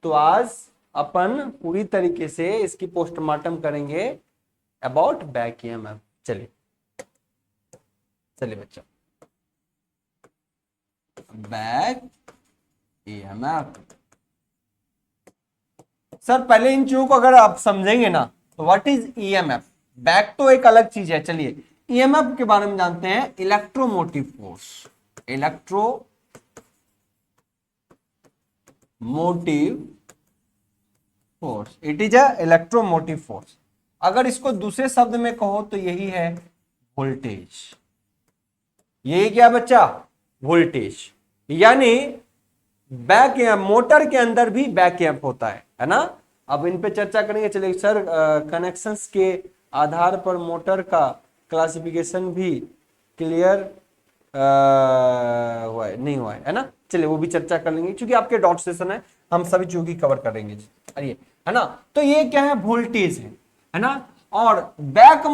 तो आज अपन पूरी तरीके से इसकी पोस्टमार्टम करेंगे अबाउट बैक ईएमएफ। चलिए चलिए बच्चा, बैक ईएमएफ। सर पहले इन चीजों को अगर आप समझेंगे ना तो व्हाट इज ईएमएफ, बैक तो एक अलग चीज है। चलिए ईएमएफ के बारे में जानते हैं। Electromotive force, electromotive force, it is a electromotive force. अगर इसको दूसरे शब्द में कहो तो यही है वोल्टेज। यही क्या बच्चा, वोल्टेज। यानी बैक मोटर के अंदर भी बैक ईएमएफ होता है ना। अब इन पे चर्चा करेंगे। चलिए सर कनेक्शंस के आधार पर मोटर का क्लासिफिकेशन भी क्लियर हुआ है नहीं हुआ है ना। चलिए वो भी चर्चा कर लेंगे क्योंकि आपके डॉट सेशन है, हम सभी चीजों की कवर करेंगे। अरे है ना, तो ये क्या है, वोल्टेज है ना। और बैक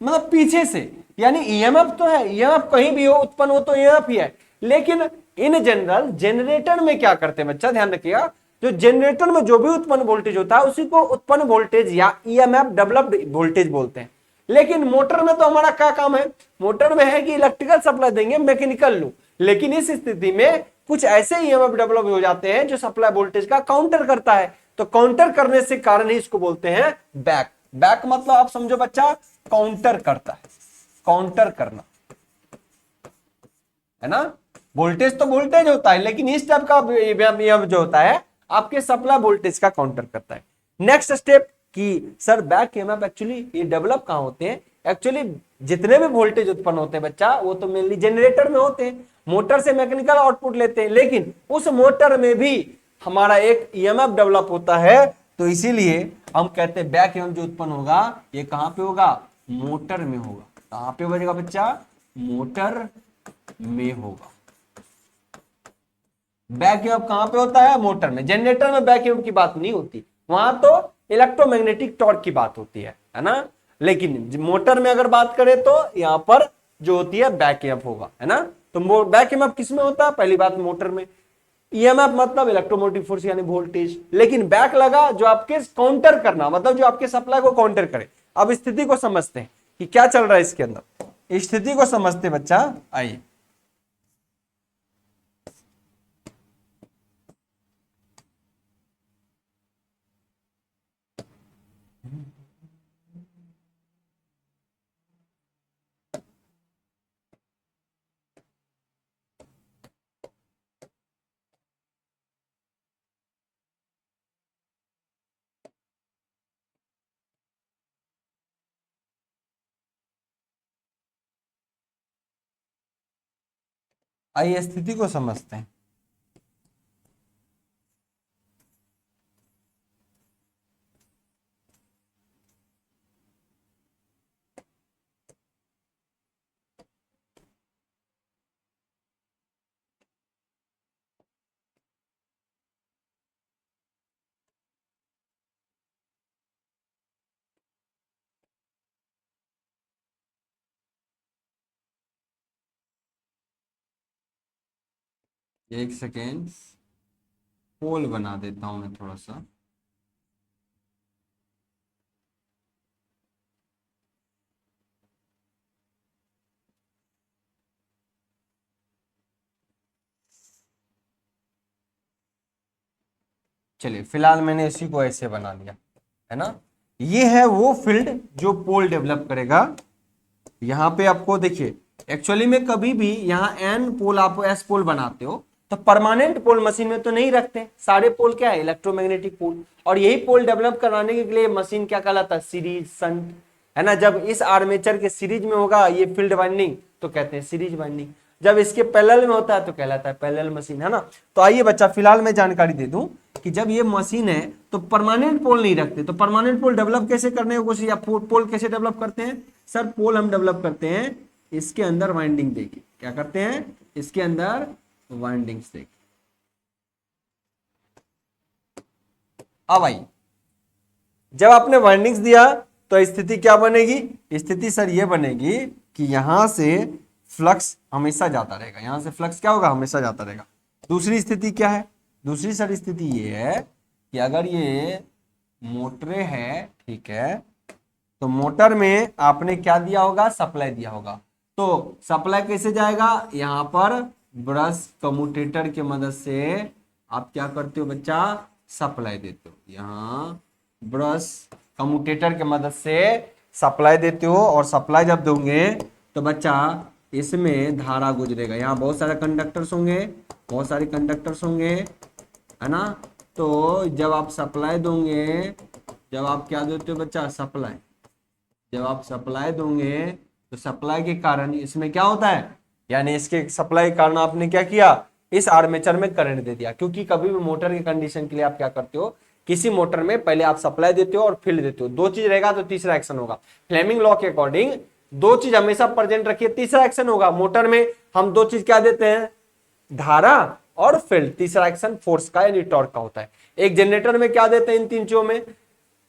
मतलब पीछे से, यानी ईएमएफ तो है, ईएमएफ कहीं भी हो उत्पन्न हो तो ईएमएफ ही है। लेकिन इन जनरल जेनरेटर में क्या करते हैं बच्चा, ध्यान रखिएगा, जो जेनरेटर में जो भी उत्पन्न वोल्टेज होता है उसी को उत्पन्न वोल्टेज या ईएमएफ डेवलप्ड वोल्टेज बोलते हैं। लेकिन मोटर में तो हमारा क्या काम है, मोटर में है कि इलेक्ट्रिकल सप्लाई देंगे, मैकेनिकल लो। लेकिन इस स्थिति में कुछ ऐसे ईएमएफ डेवलप हो जाते हैं जो सप्लाई वोल्टेज का काउंटर करता है। तो काउंटर करने से कारण ही इसको बोलते हैं बैक। बैक मतलब आप समझो बच्चा, काउंटर करता है, काउंटर करना है ना। वोल्टेज तो वोल्टेज होता है, लेकिन इस टाइप का ईएमएफ जो होता है आपके सप्लाई वोल्टेज का काउंटर करता है। नेक्स्ट स्टेप कि सर बैक ईएमएफ एक्चुअली ये डेवलप कहां होते हैं। एक्चुअली जितने भी वोल्टेज उत्पन्न होते हैं बच्चा, वो तो मेनली जनरेटर में होते हैं, मोटर से मैकेनिकल आउटपुट लेते हैं। लेकिन उस मोटर में भी हमारा एक ईएमएफ डेवलप होता है। तो इसीलिए हम कहते हैं बैक ईएमएफ जो उत्पन्न होगा ये कहां पे होगा, मोटर में होगा। कहां पे बजेगा बच्चा, मोटर में होगा। बैक ईएमएफ कहां पे होता है, मोटर में। जनरेटर में बैक ईएमएफ की बात नहीं होती, वहां तो इलेक्ट्रोमैग्नेटिक टॉर्क की बात होती है ना। लेकिन मोटर में अगर बात करें तो यहां पर जो होती है बैक ईएमएफ होगा, है ना। तो बैक ईएमएफ किस में होता है, पहली बात मोटर में। ईएमएफ मतलब इलेक्ट्रोमोटिव फोर्स यानी वोल्टेज। लेकिन बैक लगा जो आपके काउंटर करना, मतलब जो आपके सप्लाई को काउंटर करे। अब स्थिति को समझते हैं कि क्या चल रहा है इसके अंदर, स्थिति को समझते बच्चा। आइए आइए स्थिति को समझते हैं। एक सेकेंड, पोल बना देता हूं मैं थोड़ा सा। चलिए फिलहाल मैंने इसी को ऐसे बना दिया, है ना। ये है वो फील्ड जो पोल डेवलप करेगा। यहां पे आपको देखिए, एक्चुअली में कभी भी यहाँ एन पोल आप एस पोल बनाते हो तो परमानेंट पोल मशीन में तो नहीं रखते। सारे पोल क्या है, इलेक्ट्रोमैग्नेटिक पोल। और यही पोल डेवलप कराने के लिए मशीन क्या कहलाता है, सीरीज शंट, है ना। जब इस आर्मेचर के सीरीज में होगा ये फील्ड वाइंडिंग तो कहते हैं सीरीज वाइंडिंग। जब इसके पैरेलल में होता है तो कहलाता है पैरेलल मशीन, है ना। तो आइए बच्चा फिलहाल मैं जानकारी दे दूं कि जब ये मशीन है तो परमानेंट पोल नहीं रखते। तो परमानेंट पोल डेवलप कैसे करने की कोशिश, या पोल कैसे डेवलप करते हैं सर, पोल हम डेवलप करते हैं इसके अंदर वाइंडिंग देके। क्या करते हैं, इसके अंदर वाइंडिंग्स देके। अब आइए, जब आपने वाइंडिंग्स दिया तो स्थिति क्या बनेगी, स्थिति सर ये बनेगी कि यहां से फ्लक्स हमेशा जाता रहेगा। यहां से फ्लक्स क्या होगा, हमेशा जाता रहेगा। दूसरी स्थिति क्या है, दूसरी सर स्थिति ये है कि अगर ये मोटरें है, ठीक है, तो मोटर में आपने क्या दिया होगा, सप्लाई दिया होगा। तो सप्लाई कैसे जाएगा, यहां पर ब्रश कम्यूटेटर की मदद से आप क्या करते हो बच्चा, सप्लाई देते हो। यहाँ ब्रश कम्यूटेटर की मदद से सप्लाई देते हो, और सप्लाई जब दोगे तो बच्चा इसमें धारा गुजरेगा। यहाँ बहुत सारे कंडक्टर्स होंगे, बहुत सारे कंडक्टर्स होंगे, है ना। तो जब आप सप्लाई दोगे, जब आप क्या देते हो बच्चा, सप्लाई, जब आप सप्लाई दोगे तो सप्लाई के कारण इसमें क्या होता है, यानी इसके सप्लाई के कारण आपने क्या किया, इस आर्मेचर में करंट दे दिया। क्योंकि कभी भी मोटर की कंडीशन के लिए आप क्या करते हो, किसी मोटर में पहले आप सप्लाई देते हो और फील्ड देते हो, दो चीज रहेगा तो तीसरा एक्शन होगा। फ्लेमिंग लॉ के अकॉर्डिंग दो चीज हमेशा प्रेजेंट रखिए, तीसरा एक्शन होगा। मोटर में हम दो चीज क्या देते हैं, धारा और फील्ड, तीसरा एक्शन फोर्स का यानी टॉर्क का होता है। एक जनरेटर में क्या देते हैं इन तीन चीजों में,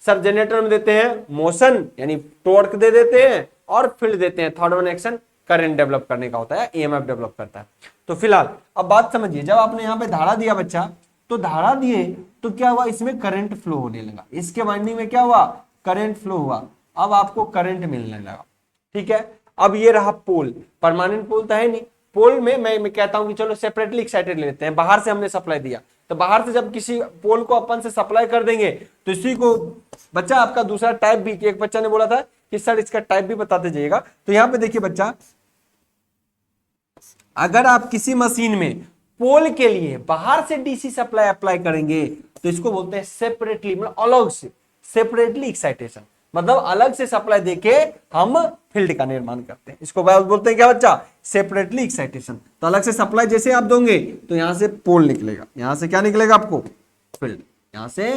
सब जनरेटर में देते हैं मोशन यानी टॉर्क दे देते हैं, और फील्ड देते हैं, third one action current develop करने का होता है, ईएमएफ डेवलप करता है। तो फिलहाल अब बात समझिए, जब आपने यहाँ पे धारा दिया बच्चा, तो धारा दिए तो क्या हुआ, इसमें करंट फ्लो होने लगा, इसके वाइंडिंग में क्या हुआ, करंट फ्लो हुआ। अब आपको करंट मिलने लगा, ठीक है। अब ये रहा पोल, परमानेंट पोल तो है नहीं, पोल में मैं कहता हूं कि चलो सेपरेटली एक्साइटेड लेते हैं। बाहर से हमने सप्लाई दिया, तो बाहर से जब किसी पोल को अपन से सप्लाई कर देंगे तो इसी को बच्चा आपका दूसरा टाइप भी, एक बच्चा ने बोला था कि सर इसका टाइप भी बताते जाइएगा। तो यहां पे देखिए बच्चा, अगर आप किसी मशीन में पोल के लिए बाहर से डीसी सप्लाई अप्लाई करेंगे तो इसको बोलते हैं सेपरेटली, मतलब अलग से, सेपरेटली एक्साइटेशन, मतलब अलग से सप्लाई देके हम फील्ड का निर्माण करते हैं। इसको बोलते हैं क्या बच्चा, सेपरेटली एक्साइटेशन। तो अलग से सप्लाई जैसे आप दोगे तो यहां से पोल निकलेगा, यहां से क्या निकलेगा आपको, फील्ड, यहां से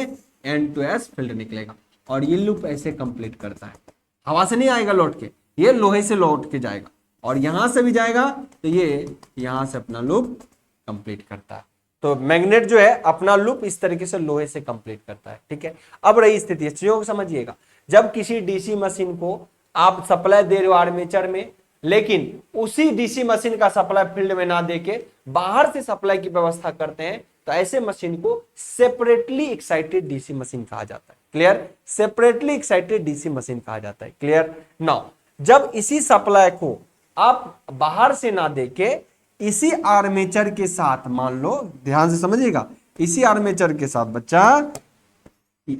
एन टू एस फील्ड निकलेगा। और ये लूप ऐसे कंप्लीट करता है, हवा से नहीं आएगा लौट के, ये लोहे से लौट के जाएगा, और यहां से भी जाएगा तो ये यहां से अपना लूप कंप्लीट करता है। तो मैग्नेट जो है अपना लूप इस तरीके से लोहे से कंप्लीट करता है, ठीक है। अब रही स्थिति, चीजों को समझिएगा, जब किसी डीसी मशीन को आप सप्लाई दे रहे हो आर्मेचर में, लेकिन उसी डीसी मशीन का सप्लाई फील्ड में ना देके बाहर से सप्लाई की व्यवस्था करते हैं, तो ऐसे मशीन को सेपरेटली एक्साइटेड डीसी मशीन कहा जाता है। Clear, separately excited DC machine कहा जाता है। क्लियर। नाउ जब इसी सप्लाई को आप बाहर से ना देके इसी आर्मेचर के साथ, मान लो ध्यान से समझिएगा, इसी आर्मेचर के साथ बच्चा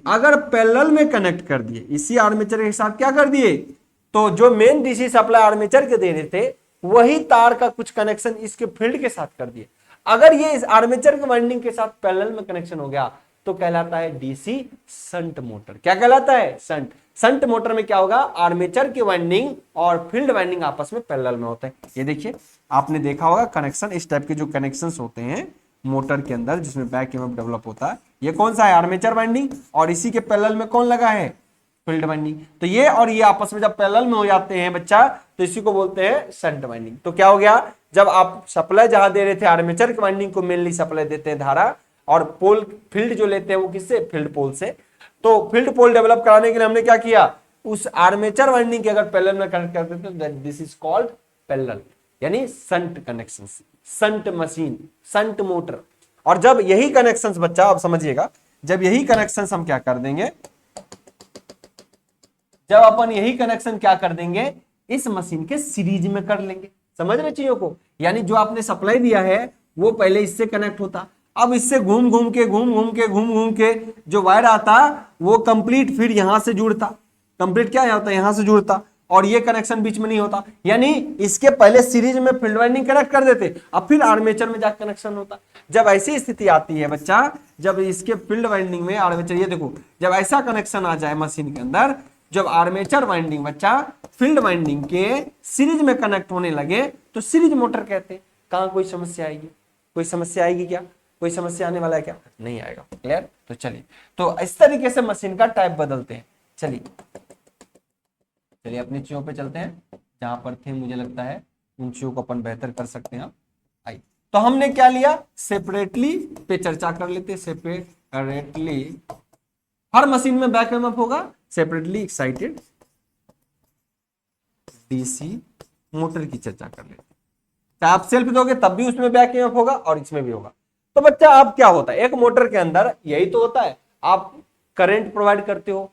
अगर पैरेलल में कनेक्ट कर दिए, इसी आर्मेचर के साथ क्या कर दिए, तो जो मेन डीसी सप्लाई आर्मेचर के दे रहे थे वही तार का कुछ कनेक्शन इसके फील्ड के साथ कर दिए। अगर ये इस आर्मेचर के वाइंडिंग के साथ पैरेलल में कनेक्शन हो गया तो कहलाता है डीसी शंट मोटर। क्या कहलाता है, शंट। शंट मोटर में क्या होगा, आर्मेचर की वाइंडिंग और फील्ड वाइंडिंग आपस में पैरेलल में होते हैं। ये देखिए आपने देखा होगा कनेक्शन, इस टाइप के जो कनेक्शंस होते हैं मोटर के अंदर जिसमें बैक ईएमएफ डेवलप होता है, ये कौन सा है, आर्मेचर वाइंडिंग, और इसी के पैरेलल में कौन लगा है, फील्ड वाइंडिंग। तो ये और ये आपस में जब पैरेलल में हो जाते हैं बच्चा, तो इसी को बोलते हैं शंट वाइंडिंग। तो क्या हो गया, जब आप सप्लाई जहां दे रहे थे आर्मेचर की वाइंडिंग को मेनली सप्लाई देते हैं धारा, और पोल फील्ड जो लेते हैं वो किससे, फील्ड पोल से। तो फील्ड पोल डेवलप कराने के लिए हमने क्या किया, उस आर्मेचर वाइंडिंग के अगर पैरेलल में कनेक्ट करते थे, दिस इज कॉल्ड पैरेलल, यानी shunt connection, shunt machine, shunt motor. और जब यही कनेक्शंस बच्चा, आप समझिएगा, जब यही कनेक्शंस हम क्या कर देंगे, जब अपन यही कनेक्शन क्या कर देंगे, इस मशीन के सीरीज में कर लेंगे। समझ रहे चीजों को, यानी जो आपने सप्लाई दिया है वो पहले इससे कनेक्ट होता, अब इससे घूम घूम के जो वायर आता वो कंप्लीट फिर यहां से जुड़ता, कंप्लीट क्या होता है, यहां से जुड़ता, और ये कनेक्शन बीच में नहीं होता, यानी इसके पहले सीरीज में फील्ड वाइंडिंग कनेक्ट कर देते, अब फिर आर्मेचर में जाकर कनेक्शन होता। जब ऐसी स्थिति आती है बच्चा, जब इसके फील्ड वाइंडिंग में आर्मेचर, ये देखो जब ऐसा कनेक्शन आ जाए मशीन के अंदर, जब आर्मेचर वाइंडिंग बच्चा फील्ड वाइंडिंग के सीरीज में कनेक्ट होने लगे तो सीरीज मोटर कहते हैं। कहां कोई समस्या आएगी, कोई समस्या आएगी क्या, कोई समस्या आने वाला है क्या, नहीं आएगा। क्लियर। तो चलिए, तो इस तरीके से मशीन का टाइप बदलते हैं। चलिए अपनी चीजों पे चलते हैं, जहां पर थे मुझे लगता है उन चीजों को अपन बेहतर कर सकते हैं। आइए, तो हमने क्या लिया, सेपरेटली पे चर्चा कर लेते हैं। सेपरेटली हर मशीन में बैक ईएमएफ होगा, सेपरेटली एक्साइटेड डीसी मोटर की चर्चा कर लेते हैं। चाहे आप सेल्फ दोगे तब भी उसमें बैक ईएमएफ होगा और इसमें भी होगा। तो बच्चा अब क्या होता है, एक मोटर के अंदर यही तो होता है, आप करंट प्रोवाइड करते हो,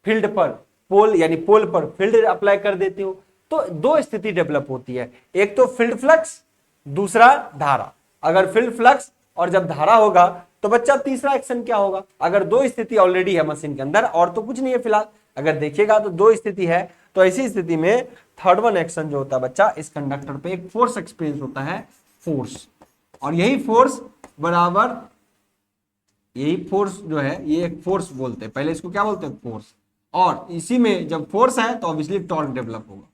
फील्ड पर पोल यानी पोल पर फील्ड अप्लाई कर देते हो, तो दो स्थिति डेवलप होती है, एक तो फील्ड फ्लक्स, दूसरा धारा। अगर फील्ड फ्लक्स और जब धारा होगा तो बच्चा तीसरा एक्शन क्या होगा, अगर दो स्थिति ऑलरेडी है मशीन के अंदर और तो कुछ नहीं है फिलहाल, अगर देखिएगा तो दो स्थिति है, तो ऐसी स्थिति में थर्ड वन एक्शन जो होता है बच्चा, इस कंडक्टर पे एक फोर्स एक्सपीरियंस होता है, फोर्स, और यही फोर्स बराबर, यही फोर्स जो है ये एक फोर्स बोलते हैं, पहले इसको क्या बोलते हैं, फोर्स, और इसी में जब फोर्स है तो ऑब्वियसली टॉर्क डेवलप होगा,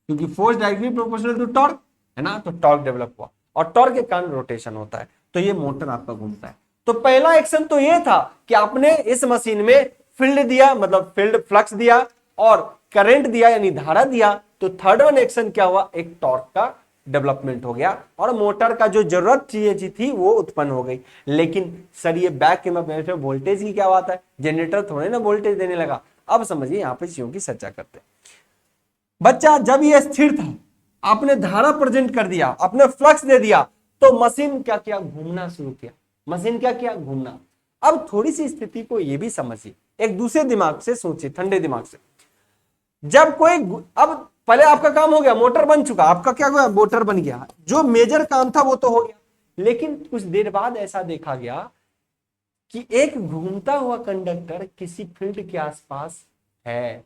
क्योंकि force directly proportional to torque है ना, तो टॉर्क डेवलप हुआ और टॉर्क के कारण रोटेशन होता है, तो ये मोटर आपका घूमता है। तो पहला एक्शन तो ये था कि आपने इस मशीन में फील्ड दिया, मतलब फील्ड फ्लक्स दिया और करंट दिया यानी धारा दिया, तो थर्ड वन एक्शन क्या हुआ, एक टॉर्क का डेवलपमेंट हो गया और मोटर का जो जरूरत चीज थी वो उत्पन्न हो गई। लेकिन सर ये बैक ईएमएफ वोल्टेज की क्या बात है, जनरेटर थोड़े ना वोल्टेज देने लगा। अब समझिए यहाँ पे चीजों की चर्चा करते हैं। बच्चा जब ये स्थिर था, आपने धारा प्रेजेंट कर दिया, आपने फ्लक्स दे दिया, तो मशीन क्या किया, घूमना शुरू किया, मशीन क्या किया, घूमना। अब थोड़ी सी स्थिति को ये भी समझिए, एक दूसरे दिमाग से सोचिए, ठंडे दिमाग से। जब कोई, अब पहले आपका काम हो गया, मोटर बन चुका, आपका क्या हुआ, मोटर बन गया, जो मेजर काम था वो तो हो गया, लेकिन कुछ देर बाद ऐसा देखा गया कि एक घूमता हुआ कंडक्टर किसी फील्ड के आसपास है।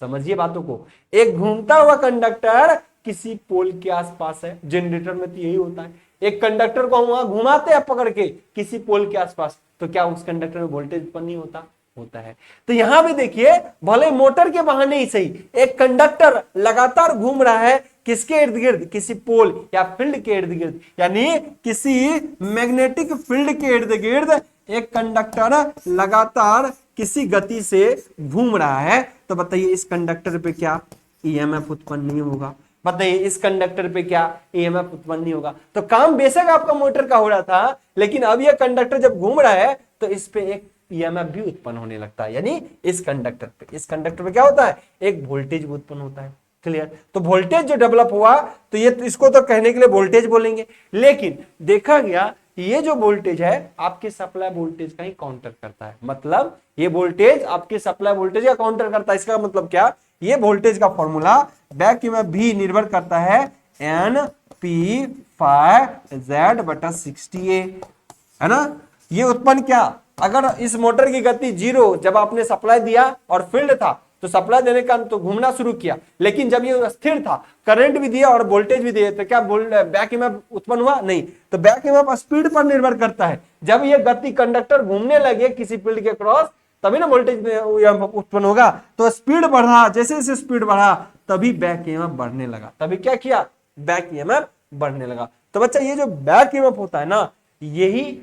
समझिए बातों को, एक घूमता हुआ कंडक्टर किसी पोल के आसपास है। जनरेटर में तो यही होता है, एक कंडक्टर को हम वहां घुमाते हैं पकड़ के किसी पोल के आसपास, तो क्या उस कंडक्टर में वोल्टेज उत्पन्न नहीं होता, होता है। तो यहां भी देखिए, भले मोटर के बहाने ही सही, एक कंडक्टर लगातार घूम रहा है किसके इर्द गिर्द, किसी पोल या फील्ड के इर्द गिर्द, यानी किसी मैग्नेटिक फील्ड के इर्द गिर्द एक कंडक्टर लगातार किसी गति से घूम रहा है। तो बताइए इस कंडक्टर पे क्या ईएमएफ उत्पन्न नहीं होगा, बताइए इस कंडक्टर पे क्या ईएमएफ उत्पन्न नहीं होगा। तो काम बेशक आपका मोटर का हो रहा था, लेकिन अब यह कंडक्टर जब घूम रहा है तो इस पे एक ईएमएफ भी उत्पन्न होने लगता है, यानी इस कंडक्टर पे क्या होता है, एक वोल्टेज उत्पन्न होता है। क्लियर, तो वोल्टेज जो डेवलप हुआ, तो ये इसको तो कहने के लिए वोल्टेज बोलेंगे, लेकिन देखा गया ये जो वोल्टेज है आपके सप्लाई वोल्टेज का ही काउंटर करता है। मतलब ये वोल्टेज आपके सप्लाई वोल्टेज का काउंटर करता है। इसका मतलब क्या, ये वोल्टेज का फॉर्मूला बैक ईएमएफ भी निर्भर करता है एन पी फाइ जेड बटा 60A, है ना। ये उत्पन्न क्या, अगर इस मोटर की गति 0, जब आपने सप्लाई दिया और फील्ड था तो सप्लाई देने का तो घूमना शुरू किया, लेकिन जब ये स्थिर था, करंट भी दिया और वोल्टेज भी दिए, तो क्या बैक ईएमएफ उत्पन्न हुआ, नहीं। तो बैक ईएमएफ स्पीड पर निर्भर करता है। जब ये गति कंडक्टर घूमने लगे किसी फील्ड के क्रॉस, तभी ना वोल्टेज उत्पन्न होगा। तो स्पीड बढ़ा, जैसे जैसे स्पीड बढ़ा तभी बैक ईएमएफ बढ़ने लगा, तभी क्या किया, बैक ईएमएफ बढ़ने लगा। तो बच्चा ये जो बैक ईएमएफ होता है ना, यही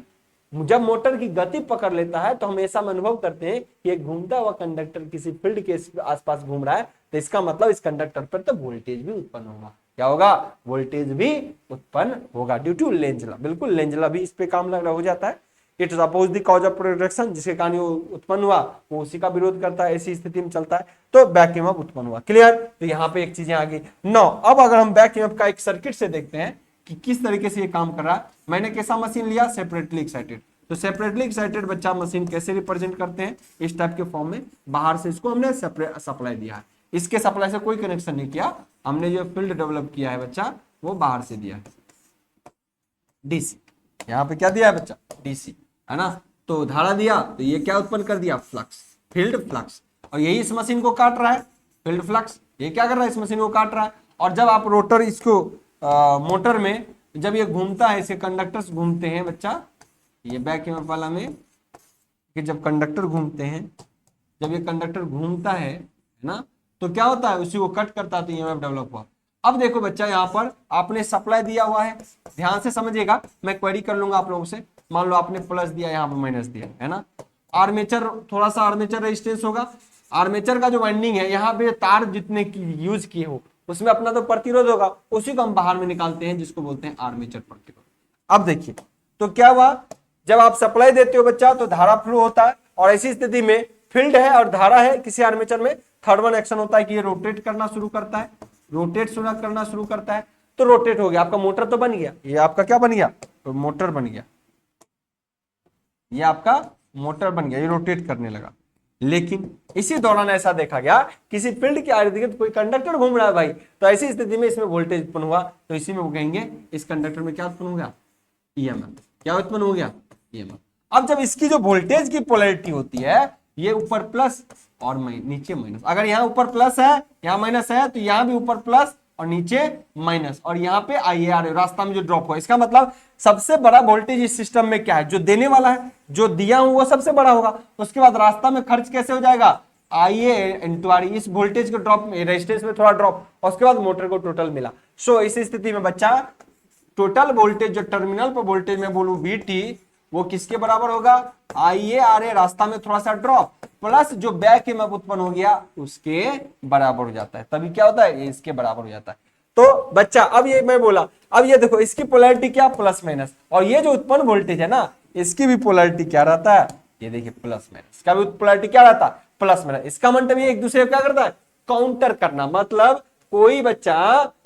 जब मोटर की गति पकड़ लेता है तो हम ऐसा अनुभव करते हैं कि एक घूमता हुआ कंडक्टर किसी फील्ड के आसपास घूम रहा है, तो इसका मतलब इस कंडक्टर पर तो वोल्टेज भी उत्पन्न होगा। क्या होगा, वोल्टेज भी उत्पन्न होगा ड्यू टू लेंज लॉ। बिल्कुल, लेंज लॉ भी इस पे काम लग रहा हो जाता है। It is oppose the cause of production, जिसके कारण वो उत्पन्न हुआ वो उसी का विरोध करता है, ऐसी स्थिति में चलता है, तो बैक ईएमएफ उत्पन्न हुआ। क्लियर, तो यहाँ पे एक चीजें आ गई। नो, अब अगर हम बैक ईएमएफ का एक सर्किट से देखते हैं कि किस तरीके से ये काम कर रहा है। मैंने कैसा मशीन लिया, सेपरेटली एक्साइटेड। तो सेपरेटली एक्साइटेड बच्चा मशीन कैसे रिप्रेजेंट करते हैं, इस टाइप के फॉर्म में। बाहर से इसको हमने सप्लाई दिया है, इसके सप्लाई से कोई कनेक्शन नहीं किया, हमने जो फील्ड डेवलप किया है बच्चा वो बाहर से दिया है, डीसी। यहाँ पे क्या दिया है बच्चा, डीसी, है ना। तो धारा दिया तो ये क्या उत्पन्न कर दिया, फ्लक्स, फील्ड फ्लक्स, और यही इस मशीन को काट रहा है, फील्ड फ्लक्स। ये क्या कर रहा है, इस मशीन को काट रहा है। और जब आप रोटर इसको मोटर में जब ये घूमता है, इसके कंडक्टर्स घूमते हैं बच्चा, ये बैक ईएमएफ वाला में कि जब कंडक्टर घूमते हैं, जब ये कंडक्टर घूमता है ना, तो क्या होता है, उसी को कट करता है, तो ईएमएफ डेवलप हुआ। अब देखो बच्चा, यहाँ पर आपने सप्लाई दिया हुआ है, ध्यान से समझिएगा, मैं क्वेरी कर लूंगा आप लोगों से। मान लो आपने प्लस दिया, यहाँ पर माइनस दिया, है ना। आर्मेचर, थोड़ा सा आर्मेचर रेजिस्टेंस होगा, आर्मेचर का जो वाइंडिंग है, यहाँ पे तार जितने की यूज किए हो उसमें अपना तो प्रतिरोध होगा, उसी को हम बाहर में निकालते हैं, जिसको बोलते हैं आर्मेचर प्रतिरोध। अब देखिए, तो क्या हुआ, जब आप सप्लाई देते हो बच्चा तो धारा फ्लो होता है, और ऐसी स्थिति में फील्ड है और धारा है किसी आर्मेचर में, थर्ड वन एक्शन होता है कि ये रोटेट करना शुरू करता है, रोटेट करना शुरू करता है। तो रोटेट हो गया, आपका मोटर तो बन गया, ये आपका क्या बन गया, तो मोटर बन गया। ये आपका मोटर बन गया, ये रोटेट करने लगा। लेकिन इसी दौरान ऐसा देखा गया किसी फील्ड के इर्द गिर्द कोई कंडक्टर घूम रहा है भाई, तो ऐसी स्थिति में इसमें वोल्टेज उत्पन्न हुआ, तो इसी में वो कहेंगे इस कंडक्टर में क्या उत्पन्न हो गया, ईएमएफ। क्या उत्पन्न हो गया, ईएमएफ। अब जब इसकी जो वोल्टेज की पोलैरिटी होती है, ये ऊपर प्लस और नीचे माइनस, अगर यहाँ ऊपर प्लस है यहाँ माइनस है, तो यहाँ भी ऊपर प्लस और नीचे माइनस, और यहाँ पे IAR रास्ता में जो ड्रॉप हुआ, इसका मतलब सबसे बड़ा वोल्टेज इस सिस्टम में क्या है, जो देने वाला है, जो दिया हूं वो सबसे बड़ा होगा। उसके बाद रास्ता में खर्च कैसे हो जाएगा, IA इंटू RE, इस वोल्टेज के ड्रॉप में रेजिस्टेंस में थोड़ा ड्रॉप, और उसके बाद मोटर को टोटल मिला। सो इस स्थिति में बच्चा टोटल वोल्टेज जो टर्मिनल पर वोल्टेज में बोलूं VT, वो किसके बराबर होगा, IARA रास्ता में थोड़ा सा ड्रॉप प्लस जो बैक ईएमएफ उत्पन्न हो गया उसके बराबर हो जाता है। तभी क्या होता है, ये इसके बराबर हो जाता है। तो बच्चा अब ये मैं बोला, अब ये देखो इसकी पोलैरिटी क्या, प्लस माइनस, और ये जो उत्पन्न वोल्टेज है ना, इसकी भी पोलैरिटी क्या रहता है, ये देखिए प्लस माइनस, इसका भी पोलैरिटी क्या रहता है, प्लस माइनस। इसका मतलब ये एक दूसरे को क्या करता है, काउंटर करना। मतलब कोई बच्चा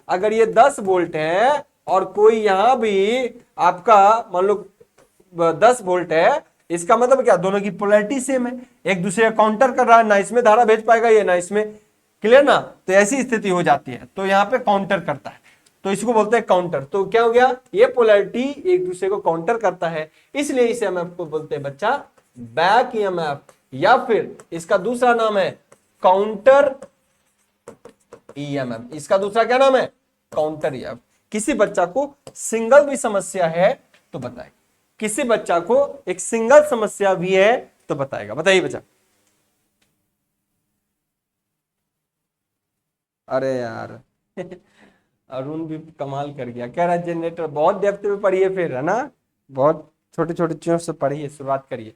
अगर ये 10 वोल्ट है और कोई यहां भी आपका मान लो 10 वोल्ट है, इसका मतलब क्या, दोनों की पोलैरिटी सेम है, एक दूसरे का काउंटर कर रहा है, ना इसमें धारा भेज पाएगा ये, ना इसमें, क्लियर ना। तो ऐसी स्थिति हो जाती है, तो यहाँ पे काउंटर करता है, तो इसको बोलते हैं काउंटर। तो क्या हो गया, ये पोलैरिटी एक दूसरे को काउंटर करता है, इसलिए इसे हम आपको बोलते हैं बच्चा बैक ईएमएफ, या फिर इसका दूसरा नाम है काउंटर ईएमएफ। इसका दूसरा क्या नाम है, काउंटर ईएमएफ। किसी बच्चा को सिंगल भी समस्या है तो बताए, किसी बच्चा को एक सिंगल समस्या भी है तो बताएगा। बताइए बच्चा। अरे यार अरुण भी कमाल कर गया, कह रहा है जनरेटर बहुत डेप्थ में पढ़िए, फिर है ना, बहुत छोटे छोटे चीजों से पढ़िए, शुरुआत करिए।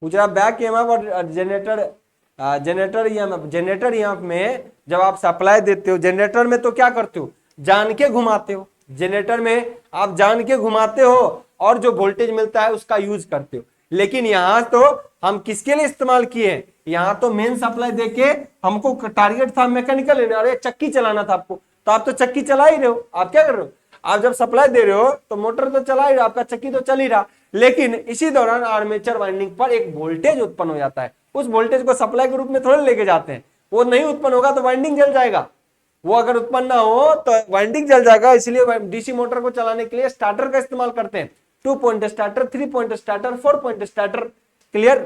पूछ रहा बैक ईएमएफ और जनरेटर ईएमएफ में जब आप सप्लाई देते हो, जनरेटर में तो क्या करते हो, जान के घुमाते हो, जनरेटर में आप जान के घुमाते हो और जो वोल्टेज मिलता है उसका यूज करते हो। लेकिन यहां तो हम किसके लिए इस्तेमाल किए, यहां तो मेन सप्लाई देके हमको टारगेट था मैकेनिकल, अरे चक्की चलाना था आपको, तो आप तो चक्की चला ही रहे हो। आप क्या कर रहे हो, आप जब सप्लाई दे रहे हो तो मोटर तो चला ही रहा, आपका चक्की तो चल ही रहा, लेकिन इसी दौरान आर्मेचर वाइंडिंग पर एक वोल्टेज उत्पन्न हो जाता है। उस वोल्टेज को सप्लाई के रूप में थोड़े लेके जाते हैं, वो नहीं उत्पन्न होगा तो वाइंडिंग जल जाएगा, वो अगर उत्पन्न ना हो तो वाइंडिंग जल जाएगा। इसलिए डीसी मोटर को चलाने के लिए स्टार्टर का इस्तेमाल करते हैं, 2 point starter, 3 point starter, 4 point starter, clear.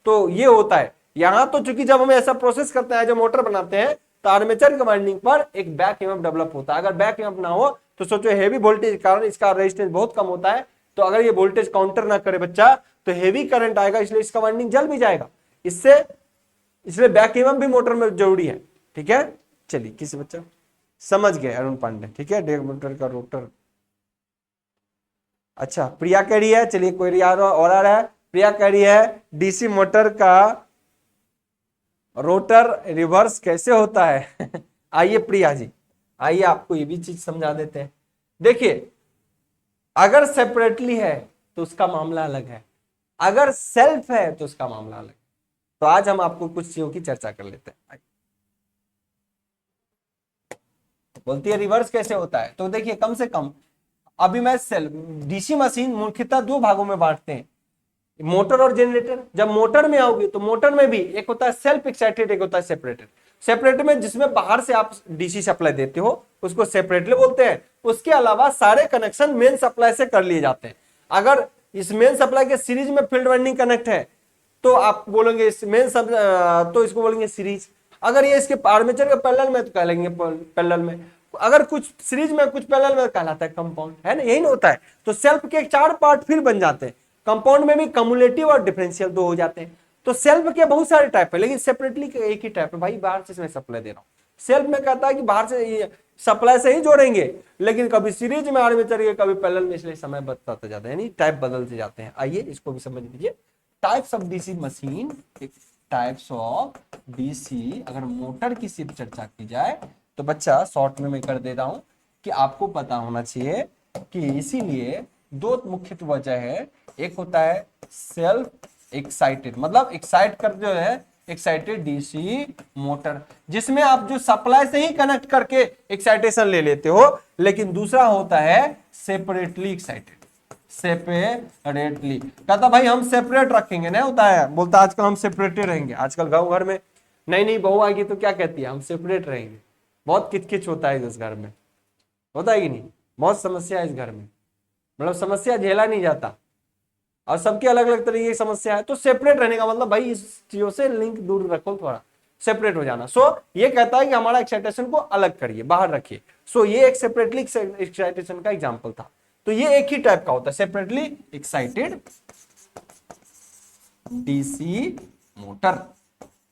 तो ये होता है यहां तो, चूंकि जब हम ऐसा प्रोसेस करते हैं, जब मोटर बनाते हैं तो आर्मेचर के वाइंडिंग पर एक बैक ईएमएफ डेवलप होता है। अगर बैक ईएमएफ ना हो तो सोचो हेवी वोल्टेज के कारण इसका रेजिस्टेंस बहुत कम होता है, तो अगर ये वोल्टेज काउंटर ना करे बच्चा तो हेवी करंट आएगा, इसलिए इसका वाइंडिंग जल भी जाएगा। इसलिए बैक ईएमएफ भी मोटर में जरूरी है, ठीक है। चलिए किसी बच्चा समझ गए, अरुण पांडे, ठीक है, डेक मोटर का रोटर। अच्छा प्रिया कह रही है, चलिए कोई और आ रहा है, प्रिया कह रही है डीसी मोटर का रोटर रिवर्स कैसे होता है आइए प्रिया जी, आइए आपको ये भी चीज समझा देते हैं। देखिए अगर सेपरेटली है तो उसका मामला अलग है, अगर सेल्फ है तो उसका मामला अलग है। तो आज हम आपको कुछ चीजों की चर्चा कर लेते हैं। बोलती है रिवर्स कैसे होता है, तो देखिए कम से कम अभी मैं डीसी मशीन मुख्यतः 2 भागों में बांटते हैं, मोटर और जनरेटर। जब मोटर में आओगे तो मोटर में भी एक होता है सेल्फ एक्साइटेड, एक होता है सेपरेटेड। सेपरेटेड में जिसमें बाहर से आप डीसी सप्लाई देते हो उसको सेपरेटली बोलते हैं। उसके अलावा सारे कनेक्शन मेन सप्लाई से कर लिए जाते हैं। अगर इस मेन सप्लाई के सीरीज में फील्ड वाइंडिंग कनेक्ट है तो आप बोलेंगे मेन तो इसको बोलेंगे सीरीज। अगर ये इसके आर्मेचर के पैरेलल में तो कह लेंगे पैरेलल में। अगर कुछ सीरीज में कुछ पैरेलल में कहलाता है कंपाउंड, है ना, यही ना होता है। तो सेल्फ के 4 पार्ट फिर बन जाते हैं। कंपाउंड में भी कम्युलेटिव और डिफरेंशियल 2 हो जाते हैं। तो सेल्फ के बहुत सारे टाइप है, लेकिन सेपरेटली के एक ही टाइप है, भाई बाहर से इसमें सप्लाई दे रहा हूं। सेल्फ में कहता है कि बाहर से सप्लाई से ही जोड़ेंगे, लेकिन कभी सीरीज में आर्मेचर के, कभी पैरेलल में, इसलिए समय बदलता जाता है, यानी टाइप बदलते जाते हैं। आइए इसको भी समझ लीजिए। Types of DC machine, types of DC, अगर मोटर की सिर्फ चर्चा की जाए तो बच्चा शॉर्ट में मैं कर दे रहा हूं कि आपको पता होना चाहिए कि इसीलिए 2 मुख्य वजह है। एक होता है सेल्फ एक्साइटेड, मतलब एक्साइट कर जो है एक्साइटेड डीसी मोटर, जिसमें आप जो सप्लाई से ही कनेक्ट करके एक्साइटेशन ले लेते हो। लेकिन दूसरा होता है सेपरेटली एक्साइटेड, सेपरेटली। कहता भाई हम सेपरेट रखेंगे, नहीं होता है, बोलता आजकल हम सेपरेटे रहेंगे। आजकल गांव घर में नई नई बहू आएगी तो क्या कहती है, हम सेपरेट रहेंगे। बहुत किचकिच होता है इस घर में, होता है कि नहीं, बहुत समस्या है इस घर में, मतलब समस्या झेला नहीं जाता और सबके अलग अलग तरीके की समस्या है। तो सेपरेट रहने का मतलब भाई इस चीजों से लिंक दूर रखो, थोड़ा सेपरेट हो जाना। सो ये कहता है कि हमारा एक्साइटेशन को अलग करिए, बाहर रखिए। सो ये एक सेपरेटली एक्साइटेशन का एग्जांपल था। तो ये एक ही टाइप का होता है, सेपरेटली एक्साइटेड डीसी मोटर।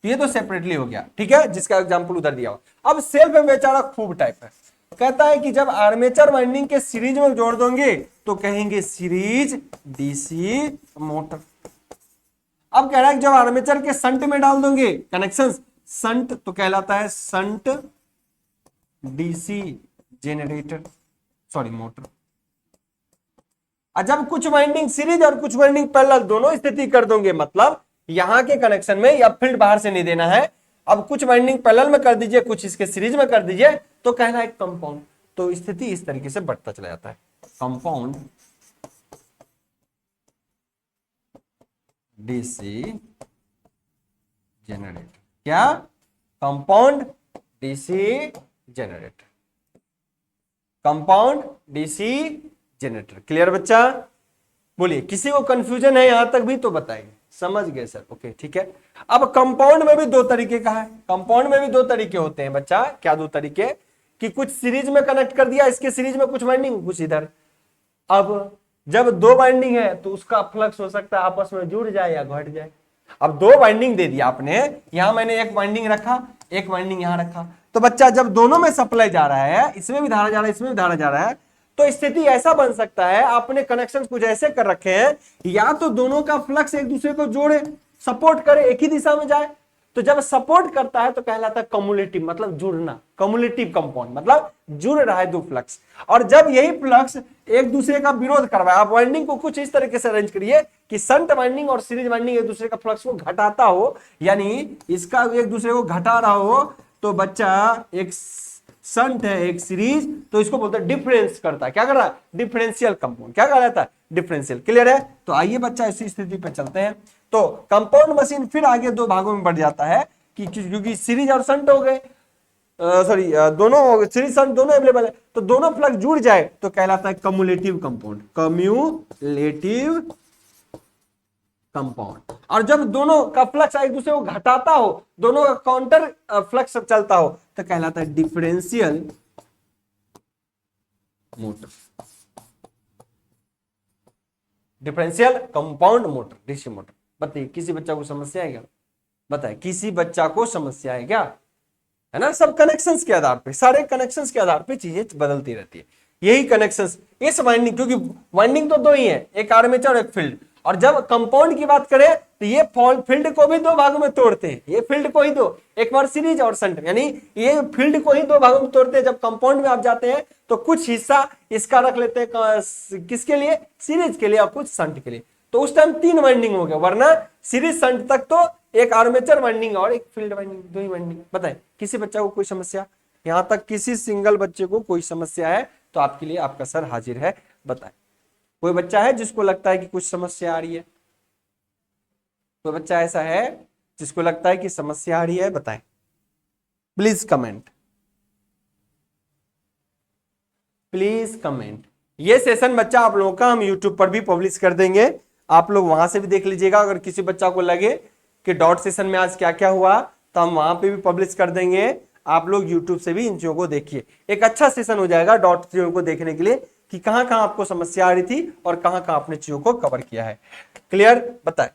ये तो सेपरेटली हो गया, ठीक है, जिसका एग्जांपल उधर दिया हुआ। अब सेल्फ में बेचारा खूब टाइप है। कहता है कि जब आर्मेचर वाइंडिंग के सीरीज में जोड़ दोगे तो कहेंगे सीरीज डीसी मोटर। अब कह रहा है कि जब आर्मेचर के संट में डाल दोगे कनेक्शन संट तो कहलाता है shunt DC generator, sorry motor. और जब कुछ वाइंडिंग सीरीज और कुछ वाइंडिंग पैरेलल दोनों स्थिति कर दोगे, मतलब यहां के कनेक्शन में या फील्ड बाहर से नहीं देना है, अब कुछ वाइंडिंग पैरेलल में कर दीजिए, कुछ इसके सीरीज में कर दीजिए, तो कहना है कंपाउंड। तो स्थिति इस तरीके से बढ़ता चला जाता है, कंपाउंड डीसी जनरेटर। क्या? Compound DC generator, compound DC generator. Clear बच्चा? बोलिए, किसी को कंफ्यूजन है यहां तक भी तो बताइए। समझ गए सर? ओके ठीक है। अब कंपाउंड में भी दो तरीके का है, कंपाउंड में भी दो तरीके होते हैं बच्चा। क्या दो तरीके? कि कुछ सीरीज में कनेक्ट कर दिया, इसके सीरीज में कुछ वाइंडिंग, कुछ इधर। अब जब दो वाइंडिंग है तो उसका फ्लक्स हो सकता है आपस में जुड़ जाए या घट जाए। अब दो वाइंडिंग दे दिया आपने, यहां मैंने एक वाइंडिंग रखा, एक वाइंडिंग यहां रखा, तो बच्चा जब दोनों में सप्लाई जा रहा है, इसमें भी धारा जा रहा है, इसमें भी धारा जा रहा है, तो स्थिति ऐसा बन सकता है, आपने कनेक्शन कुछ ऐसे कर रखे हैं, या तो दोनों का फ्लक्स एक दूसरे को जोड़े, सपोर्ट करे, एक ही दिशा में जाए। तो जब सपोर्ट करता है तो कहलाता है कम्युलेटिव, मतलब जुड़ना, कम्युलेटिव कंपाउंड मतलब जुड़ रहा है दो फ्लक्स। और जब यही फ्लक्स एक दूसरे का विरोध कर रहा है, आप वाइंडिंग को कुछ इस तरीके से अरेंज करिए कि शंट वाइंडिंग और सीरीज वाइंडिंग एक दूसरे का फ्लक्स को घटाता हो, यानी इसका एक दूसरे को घटा रहा हो, तो बच्चा एक शंट है एक सीरीज, तो इसको बोलते हैं डिफरेंस करता है। क्या कर रहा है? Differential compound. क्या कहा जाता है? डिफरेंशियल। क्लियर है? तो आइए बच्चा इसी स्थिति पे चलते हैं। तो कंपाउंड मशीन फिर आगे दो भागों में बढ़ जाता है कि क्योंकि सीरीज और शंट हो गए, सॉरी दोनों सीरीज शंट दोनों अवेलेबल है, तो दोनों फ्लक्स जुड़ जाए तो कहलाता है कम्युलेटिव कंपाउंड, कम्युलेटिव कंपाउंड। और जब दोनों का फ्लक्स एक दूसरे को घटाता हो, दोनों का काउंटर फ्लक्स चलता हो, तो कहलाता है differential motor, differential compound motor, DC motor. बताइए, किसी बच्चा को समस्या है क्या? बताए, किसी बच्चा को समस्या है क्या? है ना, सब कनेक्शंस के आधार पे, सारे कनेक्शंस के आधार पे चीजें बदलती रहती है। यही कनेक्शंस इस वाइंडिंग, क्योंकि वाइंडिंग तो दो ही है, एक आर्मेचर और एक फील्ड। और जब कंपाउंड की बात करें तो ये फील्ड को भी दो भागों में तोड़ते हैं, ये फील्ड को ही दो, एक बार सीरीज और शंट, यानी ये फील्ड को ही दो भागों में तोड़ते हैं। जब कंपाउंड में आप जाते हैं तो कुछ हिस्सा इसका रख लेते हैं किसके लिए? सीरीज के लिए, और कुछ शंट के लिए। तो उस टाइम तीन वाइंडिंग हो गया, वरना सीरीज शंट तक तो एक आर्मेचर वाइंडिंग और एक फील्ड वाइंडिंग, दो ही वाइंडिंग। बताएं, किसी बच्चा को कोई समस्या? यहां तक किसी सिंगल बच्चे को कोई समस्या है तो आपके लिए आपका सर हाजिर है। बताएं, कोई बच्चा है जिसको लगता है कि कुछ समस्या आ रही है? कोई बच्चा ऐसा है जिसको लगता है कि समस्या आ रही है? बताएं प्लीज कमेंट, प्लीज कमेंट। ये सेशन बच्चा आप लोगों का हम यूट्यूब पर भी पब्लिश कर देंगे, आप लोग वहां से भी देख लीजिएगा। अगर किसी बच्चा को लगे कि डॉट सेशन में आज क्या क्या हुआ तो हम वहां पे भी पब्लिश कर देंगे, आप लोग यूट्यूब से भी इन चीजों को देखिए। एक अच्छा सेशन हो जाएगा डॉट चीजों को देखने के लिए कि कहां कहां आपको समस्या आ रही थी और कहां कहां आपने चीजों को कवर किया है। क्लियर? बताए,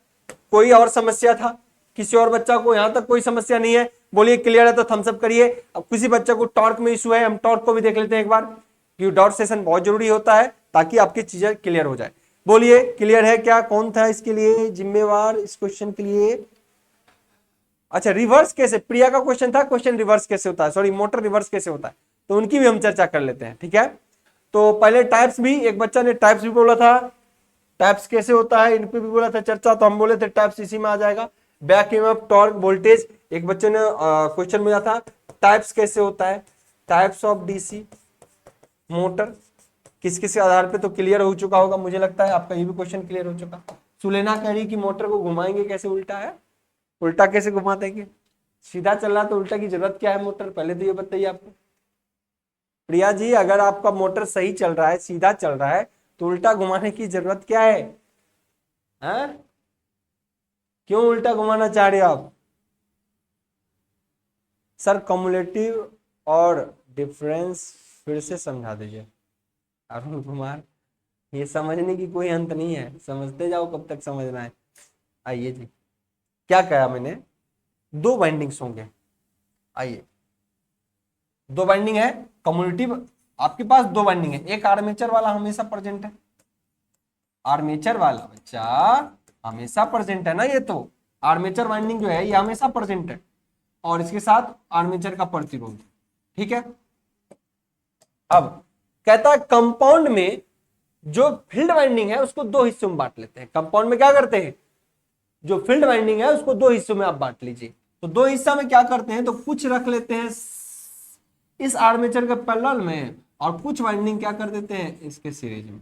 कोई और समस्या था? किसी और बच्चा को यहां तक कोई समस्या नहीं है? बोलिए क्लियर है तो थम्स अप करिए। अब किसी बच्चे को टॉर्क में इशू है, हम टॉर्क को भी देख लेते हैं एक बार, क्योंकि डॉट सेशन बहुत जरूरी होता है ताकि आपकी चीजें क्लियर हो जाए। बोलिए क्लियर है क्या? कौन था इसके लिए जिम्मेवार, इस क्वेश्चन के लिए? अच्छा, रिवर्स कैसे? प्रिया का क्वेश्चन था, क्वेश्चन रिवर्स कैसे होता है, सॉरी मोटर रिवर्स कैसे होता है, तो उनकी भी हम चर्चा कर लेते हैं। ठीक है, तो पहले टाइप्स भी, एक बच्चा ने टाइप्स भी बोला था, टाइप्स कैसे होता है इन पे भी बोला था चर्चा, तो हम बोले थे टाइप्स इसी में आ जाएगा। बैक ईएमएफ, टॉर्क, वोल्टेज, एक बच्चे ने क्वेश्चन मिला था टाइप्स कैसे होता है, टाइप्स ऑफ डीसी मोटर, किस किस आधार पे तो क्लियर हो चुका होगा, मुझे लगता है आपका ये भी क्वेश्चन क्लियर हो चुका। सुलेना कह रही कि मोटर को घुमाएंगे कैसे, उल्टा है, उल्टा कैसे घुमा देंगे, सीधा चल रहा तो उल्टा की जरूरत क्या है मोटर, पहले तो ये बताइए आपको। प्रिया जी अगर आपका मोटर सही चल रहा है, सीधा चल रहा है, तो उल्टा घुमाने की जरूरत क्या है, हैं? क्यों उल्टा घुमाना चाह रहे हो आप? सर कम्युलेटिव और डिफरेंस फिर से समझा दीजिए अरुण कुमार, ये समझने की कोई अंत नहीं है, समझते जाओ कब तक समझना है। आइए जी, क्या कहा मैंने, दो वाइंडिंग्स होंगे, आइए दो वाइंडिंग है कम्युलेटिव, आपके पास दो वाइंडिंग है, एक आर्मेचर वाला हमेशा प्रेजेंट है, आर्मेचर वाला बच्चा हमेशा प्रेजेंट है ना, ये तो आर्मेचर वाइंडिंग जो है ये हमेशा प्रेजेंट है, और इसके साथ आर्मेचर का प्रतिरोध, ठीक है। अब कहता है कंपाउंड में जो फील्ड वाइंडिंग है उसको दो हिस्सों में बांट लेते हैं, कंपाउंड में क्या करते हैं, जो फील्ड वाइंडिंग है उसको दो हिस्सों में आप बांट लीजिए, तो दो हिस्सा में क्या करते हैं, तो कुछ रख लेते हैं इस आर्मेचर के पैरेलल में, और कुछ वाइंडिंग क्या कर देते हैं इसके सीरीज में,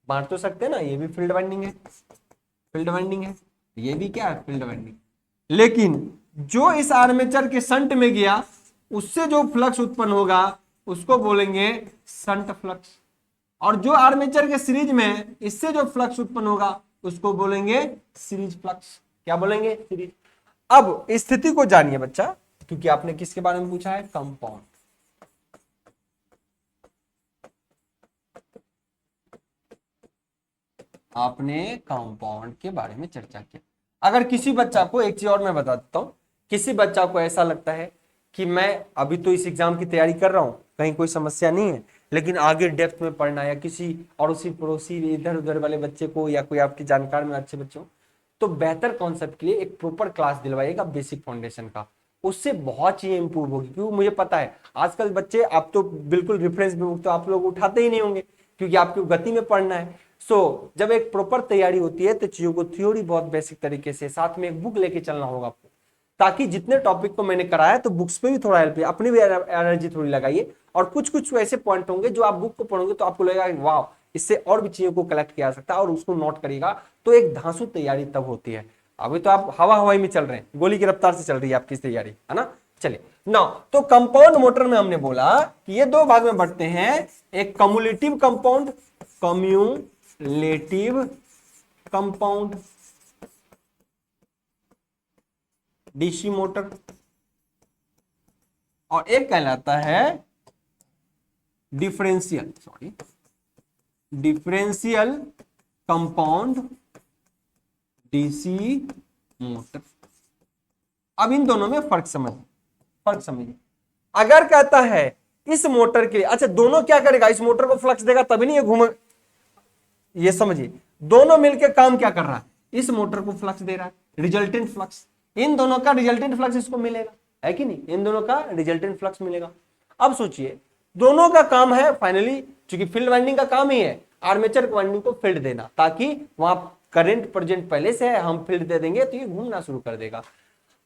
बांट तो सकते हैं ना, ये भी फील्ड वाइंडिंग है, फील्ड वाइंडिंग है, ये भी क्या है फील्ड वाइंडिंग, लेकिन जो इस आर्मेचर के शंट में गया उससे जो फ्लक्स उत्पन्न होगा उसको बोलेंगे शंट फ्लक्स, और जो आर्मेचर के सीरीज में इससे जो फ्लक्स उत्पन्न होगा उसको बोलेंगे सीरीज फ्लक्स, क्या बोलेंगे सीरीज। अब स्थिति को जानिए बच्चा, क्योंकि आपने किसके बारे में पूछा है, कंपाउंड, आपने कंपाउंड के बारे में चर्चा किया। अगर किसी बच्चा को, एक चीज और मैं बता देता हूं, किसी बच्चा को ऐसा लगता है कि मैं अभी तो इस एग्जाम की तैयारी कर रहा हूं, कहीं कोई समस्या नहीं है, लेकिन आगे डेप्थ में पढ़ना, या किसी अड़ोसी पड़ोसी इधर उधर वाले बच्चे को, या कोई आपकी जानकार में अच्छे बच्चों, तो बेहतर कॉन्सेप्ट के लिए एक प्रॉपर क्लास दिलवाइएगा बेसिक फाउंडेशन का, उससे बहुत चीजें इंप्रूव होगी, क्योंकि मुझे पता है आजकल बच्चे, आप तो बिल्कुल रेफरेंस बुक तो आप लोग उठाते ही नहीं होंगे, क्योंकि आपको गति में पढ़ना है। जब एक प्रॉपर तैयारी होती है तो चीजों को थ्योरी बहुत बेसिक तरीके से, साथ में एक बुक लेके चलना होगा आपको, ताकि जितने टॉपिक को मैंने कराया तो बुक्स पे भी थोड़ा हेल्प है, अपनी भी एनर्जी थोड़ी लगाइए, और कुछ कुछ ऐसे पॉइंट होंगे जो आप बुक को पढ़ोगे तो आपको लगेगा वाह, इससे और भी चीजों को कलेक्ट किया जा सकता है, और उसको नोट करिएगा, तो एक धांसू तैयारी तब होती है। अभी तो आप हवा हवाई में चल रहे हैं, गोली की रफ्तार से चल रही है आपकी तैयारी, है ना। चलिए ना, तो कंपाउंड मोटर में हमने बोला कि ये दो भाग में बढ़ते हैं, एक cumulative compound, cumulative compound DC motor, और एक कहलाता है differential, sorry differential compound DC motor. अब इन दोनों में फर्क समझिए। अगर कहता है इस मोटर के लिए, अच्छा दोनों क्या करेगा, इस मोटर को फ्लक्स देगा तभी नहीं ये घूमे, ये समझिए, दोनों मिलकर काम क्या कर रहा है, इस मोटर को फ्लक्स दे रहा है, रिजल्टेंट फ्लक्स, इन दोनों का रिजल्टेंट फ्लक्स इसको मिलेगा, है कि नहीं, इन दोनों का रिजल्टेंट फ्लक्स मिलेगा। अब सोचिए, दोनों का काम है फाइनली, क्योंकि फील्ड वाइंडिंग का काम ही है आर्मेचर वाइंडिंग को फील्ड देना, ताकि वहां करंट प्रेजेंट पहले से है, हम फील्ड दे देंगे तो ये घूमना शुरू कर देगा।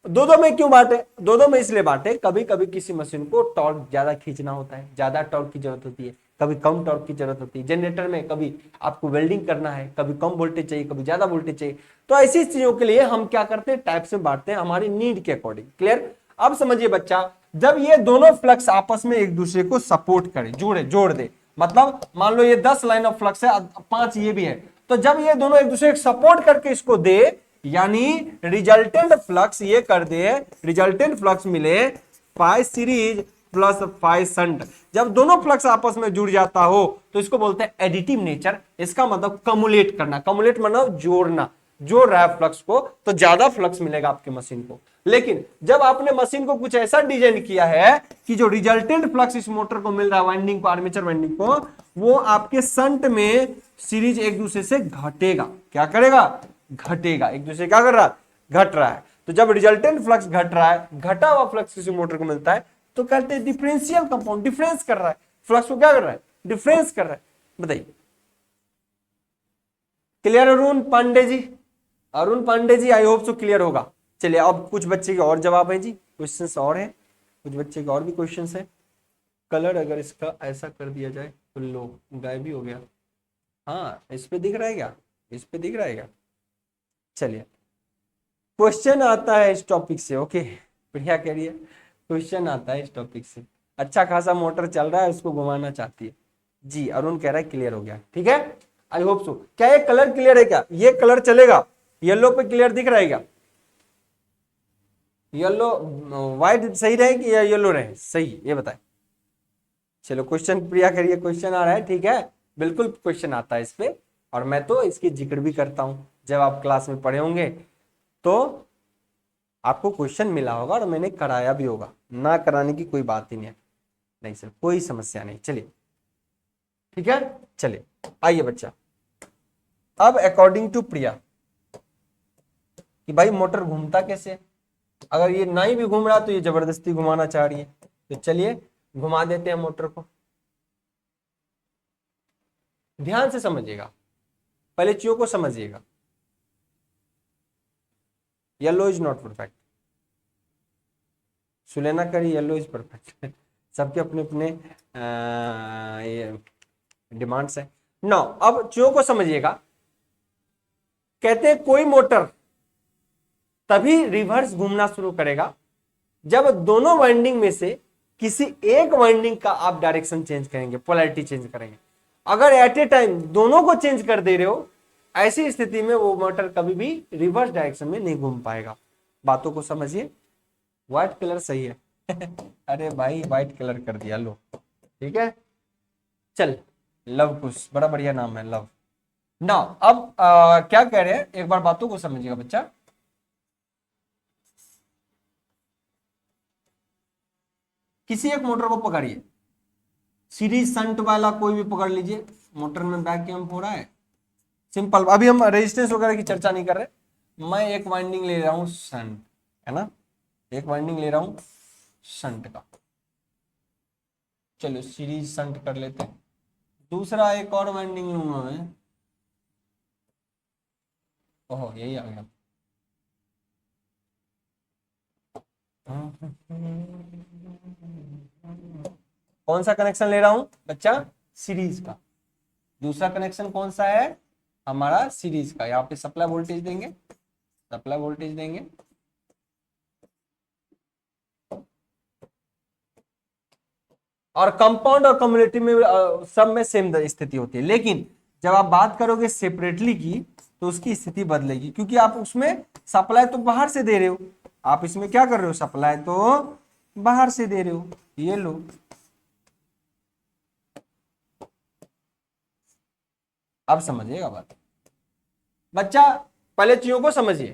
दो में क्यों बांटे, दो में इसलिए बांटे, कभी कभी किसी मशीन को टॉर्क ज्यादा खींचना होता है, ज्यादा टॉर्क की जरूरत होती है, कभी कम टॉर्क की जरूरत होती है, जनरेटर में कभी आपको वेल्डिंग करना है, कभी कम वोल्टेज चाहिए, कभी ज्यादा वोल्टेज चाहिए, तो ऐसी चीजों के लिए हम क्या करते हैं, टाइप से बांटते हैं हमारी नीड के अकॉर्डिंग। क्लियर। अब समझिए बच्चा, जब ये दोनों फ्लक्स आपस में एक दूसरे को सपोर्ट करे, जोड़ दे, मतलब मान लो ये 10 लाइन ऑफ फ्लक्स है, 5 ये भी है, तो जब ये दोनों एक दूसरे को सपोर्ट करके इसको दे, यानी रिजल्टेंट फ्लक्स ये कर दे, रिजल्टेंट फ्लक्स मिले phi series plus phi shunt, जब दोनों फ्लक्स आपस में जुड़ जाता हो तो इसको बोलते हैं एडिटिव नेचर। इसका मतलब कमुलेट करना, कमुलेट मतलब जोड़ना, जोड़ रहा है फ्लक्स को तो ज्यादा फ्लक्स मिलेगा आपके मशीन को। लेकिन जब आपने मशीन को कुछ ऐसा डिजाइन किया है कि जो रिजल्टेंट फ्लक्स इस मोटर को मिल रहा है, वाइंडिंग को, आर्मेचर वाइंडिंग को, वो आपके शंट में सीरीज एक दूसरे से घटेगा, क्या करेगा, घटेगा, एक दूसरे क्या कर रहा है, घट रहा है। तो जब रिजल्टेंट फ्लक्स घट रहा है, घटा हुआ फ्लक्स किसी मोटर को मिलता है तो कहते हैं डिफरेंशियल कंपाउंड, डिफरेंस कर रहा है, फ्लक्स को क्या कर रहा है, डिफरेंस कर रहा है। बताइए, clear Arun Pandey ji, Arun Pandey ji, I hope so clear होगा। चलिए अब कुछ बच्चे के और जवाब है जी, क्वेश्चंस और हैं, कुछ बच्चे के और भी क्वेश्चंस हैं। कलर अगर इसका ऐसा कर दिया जाए तो लो गायब भी हो गया। हाँ इस पे दिख रहा है क्या, इस पे दिख रहा है क्या? चलिए क्वेश्चन आता है इस टॉपिक से। ओके प्रिया कह रही है क्वेश्चन आता है इस टॉपिक से। अच्छा खासा मोटर चल रहा है, उसको घुमाना चाहती है। जी अरुण कह रहा है क्लियर हो गया, ठीक है, आई होप सो। क्या ये कलर क्लियर है क्या? ये कलर चलेगा? येलो पे क्लियर दिख रहा है क्या? येलो व्हाइट सही रहे कि या येलो रहे सही, ये बताए। चलो क्वेश्चन प्रिया करिए, क्वेश्चन आ रहा है, ठीक है, बिल्कुल क्वेश्चन आता है इस पे, और मैं तो इसकी जिक्र भी करता हूं। जब आप क्लास में पढ़े होंगे तो आपको क्वेश्चन मिला होगा और मैंने कराया भी होगा, ना कराने की कोई बात ही नहीं है। नहीं सर कोई समस्या नहीं, चलिए ठीक है। चलिए आइए बच्चा, अब अकॉर्डिंग टू प्रिया कि भाई मोटर घूमता कैसे, अगर ये नहीं भी घूम रहा तो ये जबरदस्ती घुमाना चाह रही है, तो चलिए घुमा देते हैं मोटर को। ध्यान से समझिएगा, पहले चीजों को समझिएगा। येलो इज नॉट परफेक्ट, सुलेना करी येलो इज परफेक्ट सबके अपने अपने डिमांड्स है। नो अब चीजों को समझिएगा। कहते हैं कोई मोटर तभी रिवर्स घूमना शुरू करेगा जब दोनों वाइंडिंग में से किसी एक वाइंडिंग का आप डायरेक्शन चेंज करेंगे, पोलैरिटी चेंज करेंगे। अगर एट ए टाइम दोनों को चेंज कर दे रहे हो, ऐसी स्थिति में वो मोटर कभी भी रिवर्स डायरेक्शन में नहीं घूम पाएगा। बातों को समझिए। व्हाइट कलर सही है अरे भाई व्हाइट कलर कर दिया, लो ठीक है। चल लव कुश बड़ा बढ़िया नाम है, लव। ना अब क्या कह रहे हैं, एक बार बातों को समझिएगा बच्चा। किसी एक मोटर को पकड़िए, सीरीज संट वाला कोई भी पकड़ लीजिए, मोटर में बैक कैम्प हो रहा है, सिंपल। अभी हम रेजिस्टेंस वगैरह की चर्चा नहीं कर रहे। मैं एक वाइंडिंग ले रहा हूं संट, है ना, एक वाइंडिंग ले रहा हूं संट का, चलो सीरीज संट कर लेते हैं। दूसरा एक और वाइंडिंग लूंगा मैं, ओहो यही आ गया। कौन सा कनेक्शन ले रहा हूं बच्चा? सीरीज का। दूसरा कनेक्शन कौन सा है? हमारा सीरीज का। यहाँ पे सप्लाई वोल्टेज देंगे, सप्लाई वोल्टेज देंगे, और कंपाउंड और कम्युनिटिव में सब में सेम स्थिति होती है। लेकिन जब आप बात करोगे सेपरेटली की तो उसकी स्थिति बदलेगी, क्योंकि आप उसमें सप्लाई तो बाहर से दे रहे हो, आप इसमें क्या कर रहे हो, सप्लाई तो बाहर से दे रहे हो। ये लो, अब समझिएगा बात बच्चा, पहले चीजों को समझिए।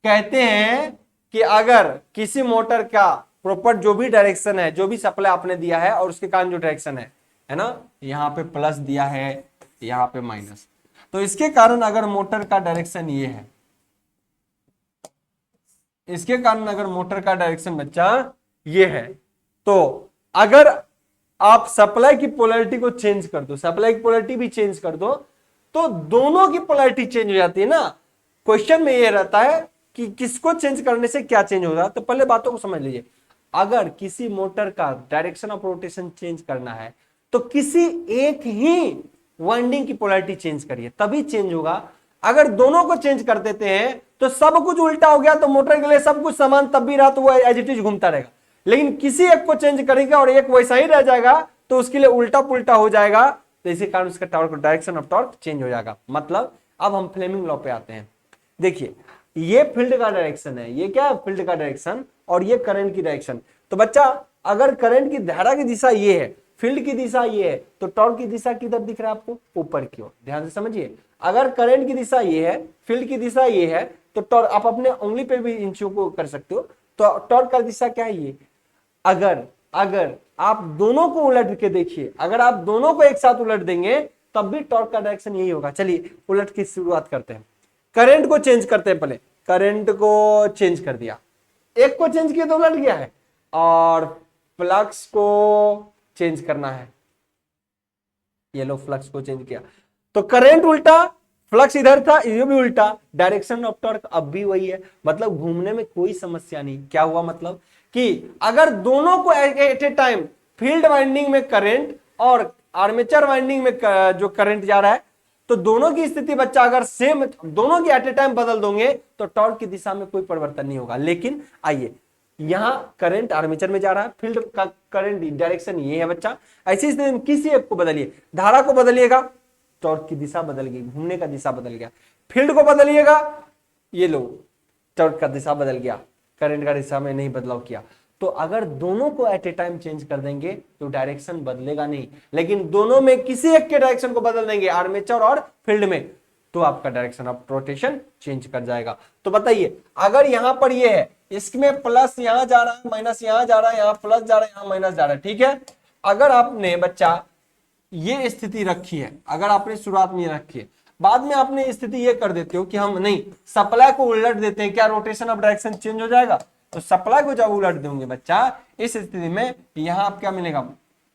कहते हैं कि अगर किसी मोटर का प्रॉपर जो भी डायरेक्शन है, जो भी सप्लाई आपने दिया है और उसके कारण जो डायरेक्शन है ना, यहाँ पे प्लस दिया है, यहाँ पे माइनस, तो इसके कारण अगर मोटर का डायरेक्शन ये है, इसके कारण अगर मोटर का डायरेक्शन बच्चा ये है, तो अगर आप सप्लाई की पोलैरिटी को चेंज कर दो, सप्लाई की पोलैरिटी भी चेंज कर दो, तो दोनों की पोलैरिटी चेंज हो जाती है ना। क्वेश्चन में ये रहता है कि किसको चेंज करने से क्या चेंज होगा। तो पहले बातों को समझ लीजिए। अगर किसी मोटर का डायरेक्शन ऑफ रोटेशन चेंज करना है तो किसी एक ही वाइंडिंग की पोलैरिटी चेंज करिए, तभी चेंज होगा। अगर दोनों को चेंज कर देते हैं तो सब कुछ उल्टा हो गया, तो मोटर के लिए सब कुछ समान तब भी रहा तो वो एज इट इज घूमता रहेगा। लेकिन किसी एक को चेंज करेगा और एक वैसा ही रह जाएगा तो उसके लिए उल्टा पुल्टा हो जाएगा, तो इसी कारण उसका torque, direction of torque change हो जाएगा। मतलब अब हम फ्लेमिंग लॉ पे आते हैं। देखिए ये फील्ड का डायरेक्शन है, ये क्या है, फील्ड का डायरेक्शन, और ये करंट की डायरेक्शन। तो बच्चा अगर करंट की धारा की दिशा ये है, फील्ड की दिशा ये है, तो टॉर्क की दिशा किधर दिख रहा है आपको? ऊपर की ओर। ध्यान से समझिए, अगर करंट की दिशा ये है, फील्ड की दिशा ये है, तो टॉर्क आप अपने उंगली पे भी इन चीजों को कर सकते हो। तो टॉर्क का दिशा क्या है? ये। अगर अगर आप दोनों को उलट के देखिए, अगर आप दोनों को एक साथ उलट देंगे तब भी टॉर्क का डायरेक्शन यही होगा। चलिए उलट की शुरुआत करते हैं, करंट को चेंज करते हैं। पहले करंट को चेंज कर दिया, एक को चेंज किया तो उलट गया है, और फ्लक्स को चेंज करना है, ये लो फ्लक्स को चेंज किया तो करंट उल्टा, फ्लक्स इधर था, ये भी उल्टा, डायरेक्शन ऑफ टॉर्क अब भी वही है। मतलब घूमने में कोई समस्या नहीं। क्या हुआ मतलब कि अगर दोनों को at a time field winding में करंट और आर्मेचर वाइंडिंग में जो करंट जा रहा है, तो दोनों की स्थिति बच्चा अगर सेम, दोनों की एट ए टाइम बदल दोगे तो टॉर्क की दिशा में कोई परिवर्तन नहीं होगा। लेकिन आइए, यहां करंट आर्मेचर में जा रहा है, फील्ड का करंट डायरेक्शन ये है बच्चा। ऐसी स्थिति में किसी एक को बदलिए, धारा को बदलिएगा, टॉर्क की दिशा बदल गई, घूमने का दिशा बदल गया। फील्ड को बदलिएगा, ये लो टॉर्क का दिशा बदल गया, करंट का दिशा में नहीं बदलाव किया। तो अगर दोनों को एट ए टाइम चेंज कर देंगे तो डायरेक्शन बदलेगा नहीं, लेकिन दोनों में किसी एक के डायरेक्शन को बदल देंगे, आर्मेचर और फील्ड में, तो आपका डायरेक्शन ऑफ रोटेशन चेंज कर जाएगा। तो बताइए, अगर यहां पर ये है, इसमें प्लस यहां जा रहा है, माइनस यहां जा रहा है, यहां प्लस जा रहा है, यहां माइनस जा रहा है, ठीक है। अगर आपने बच्चा ये स्थिति रखी है, अगर आपने शुरुआत में रखी है, बाद में आपने स्थिति ये कर देते हो कि हम नहीं, सप्लाई को उलट देते हैं, क्या रोटेशन ऑफ डायरेक्शन चेंज हो जाएगा? तो सप्लाई को जब उलट देंगे बच्चा, इस स्थिति में यहां आप क्या मिलेगा,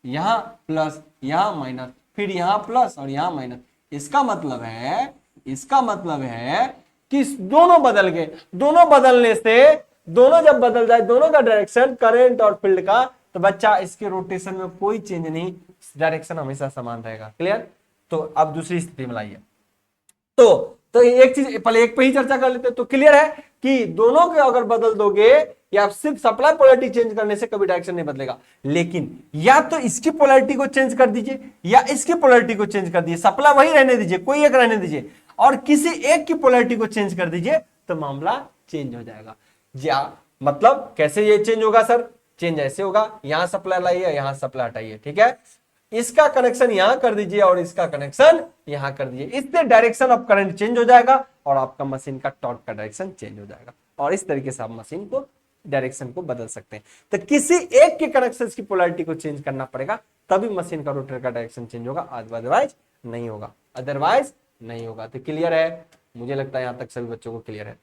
यहां प्लस, यहां माइनस, फिर यहां प्लस और यहां माइनस। इसका मतलब है कि दोनों बदल गए। दोनों बदलने से, दोनों जब बदल जाए, दोनों का डायरेक्शन, करंट और फील्ड का, तो बच्चा इसके रोटेशन में कोई चेंज नहीं, डायरेक्शन हमेशा समान रहेगा। क्लियर? तो अब दूसरी स्थिति में लाइए। तो एक चीज पहले एक पे ही चर्चा कर लेते हैं। तो क्लियर है कि दोनों के अगर बदल दोगे, या सिर्फ सप्लाई पोलैरिटी चेंज करने से कभी डायरेक्शन नहीं बदलेगा, लेकिन या तो इसकी पोलैरिटी को चेंज कर दीजिए या इसकी पोलैरिटी को चेंज कर दीजिए, सप्लाई वही रहने दीजिए, कोई एक रहने दीजिए, और किसी एक की पोलैरिटी को चेंज कर दीजिए, तो मामला चेंज हो जाएगा। मतलब कैसे ये चेंज होगा सर? चेंज ऐसे होगा, यहां सप्लाई लाइए, यहां सप्लाई हटाइए, ठीक है। इसका कनेक्शन यहां कर दीजिए और इसका कनेक्शन यहां कर दीजिए, इससे डायरेक्शन ऑफ करंट चेंज हो जाएगा और आपका मशीन का टॉर्क का डायरेक्शन चेंज हो जाएगा। और इस तरीके से आप मशीन को डायरेक्शन को बदल सकते हैं। तो किसी एक के कनेक्शन की पोलैरिटी को चेंज करना पड़ेगा, तभी मशीन का रोटर का डायरेक्शन चेंज होगा, अदरवाइज नहीं होगा, अदरवाइज नहीं होगा। तो क्लियर है? मुझे लगता है यहां तक सभी बच्चों को क्लियर है।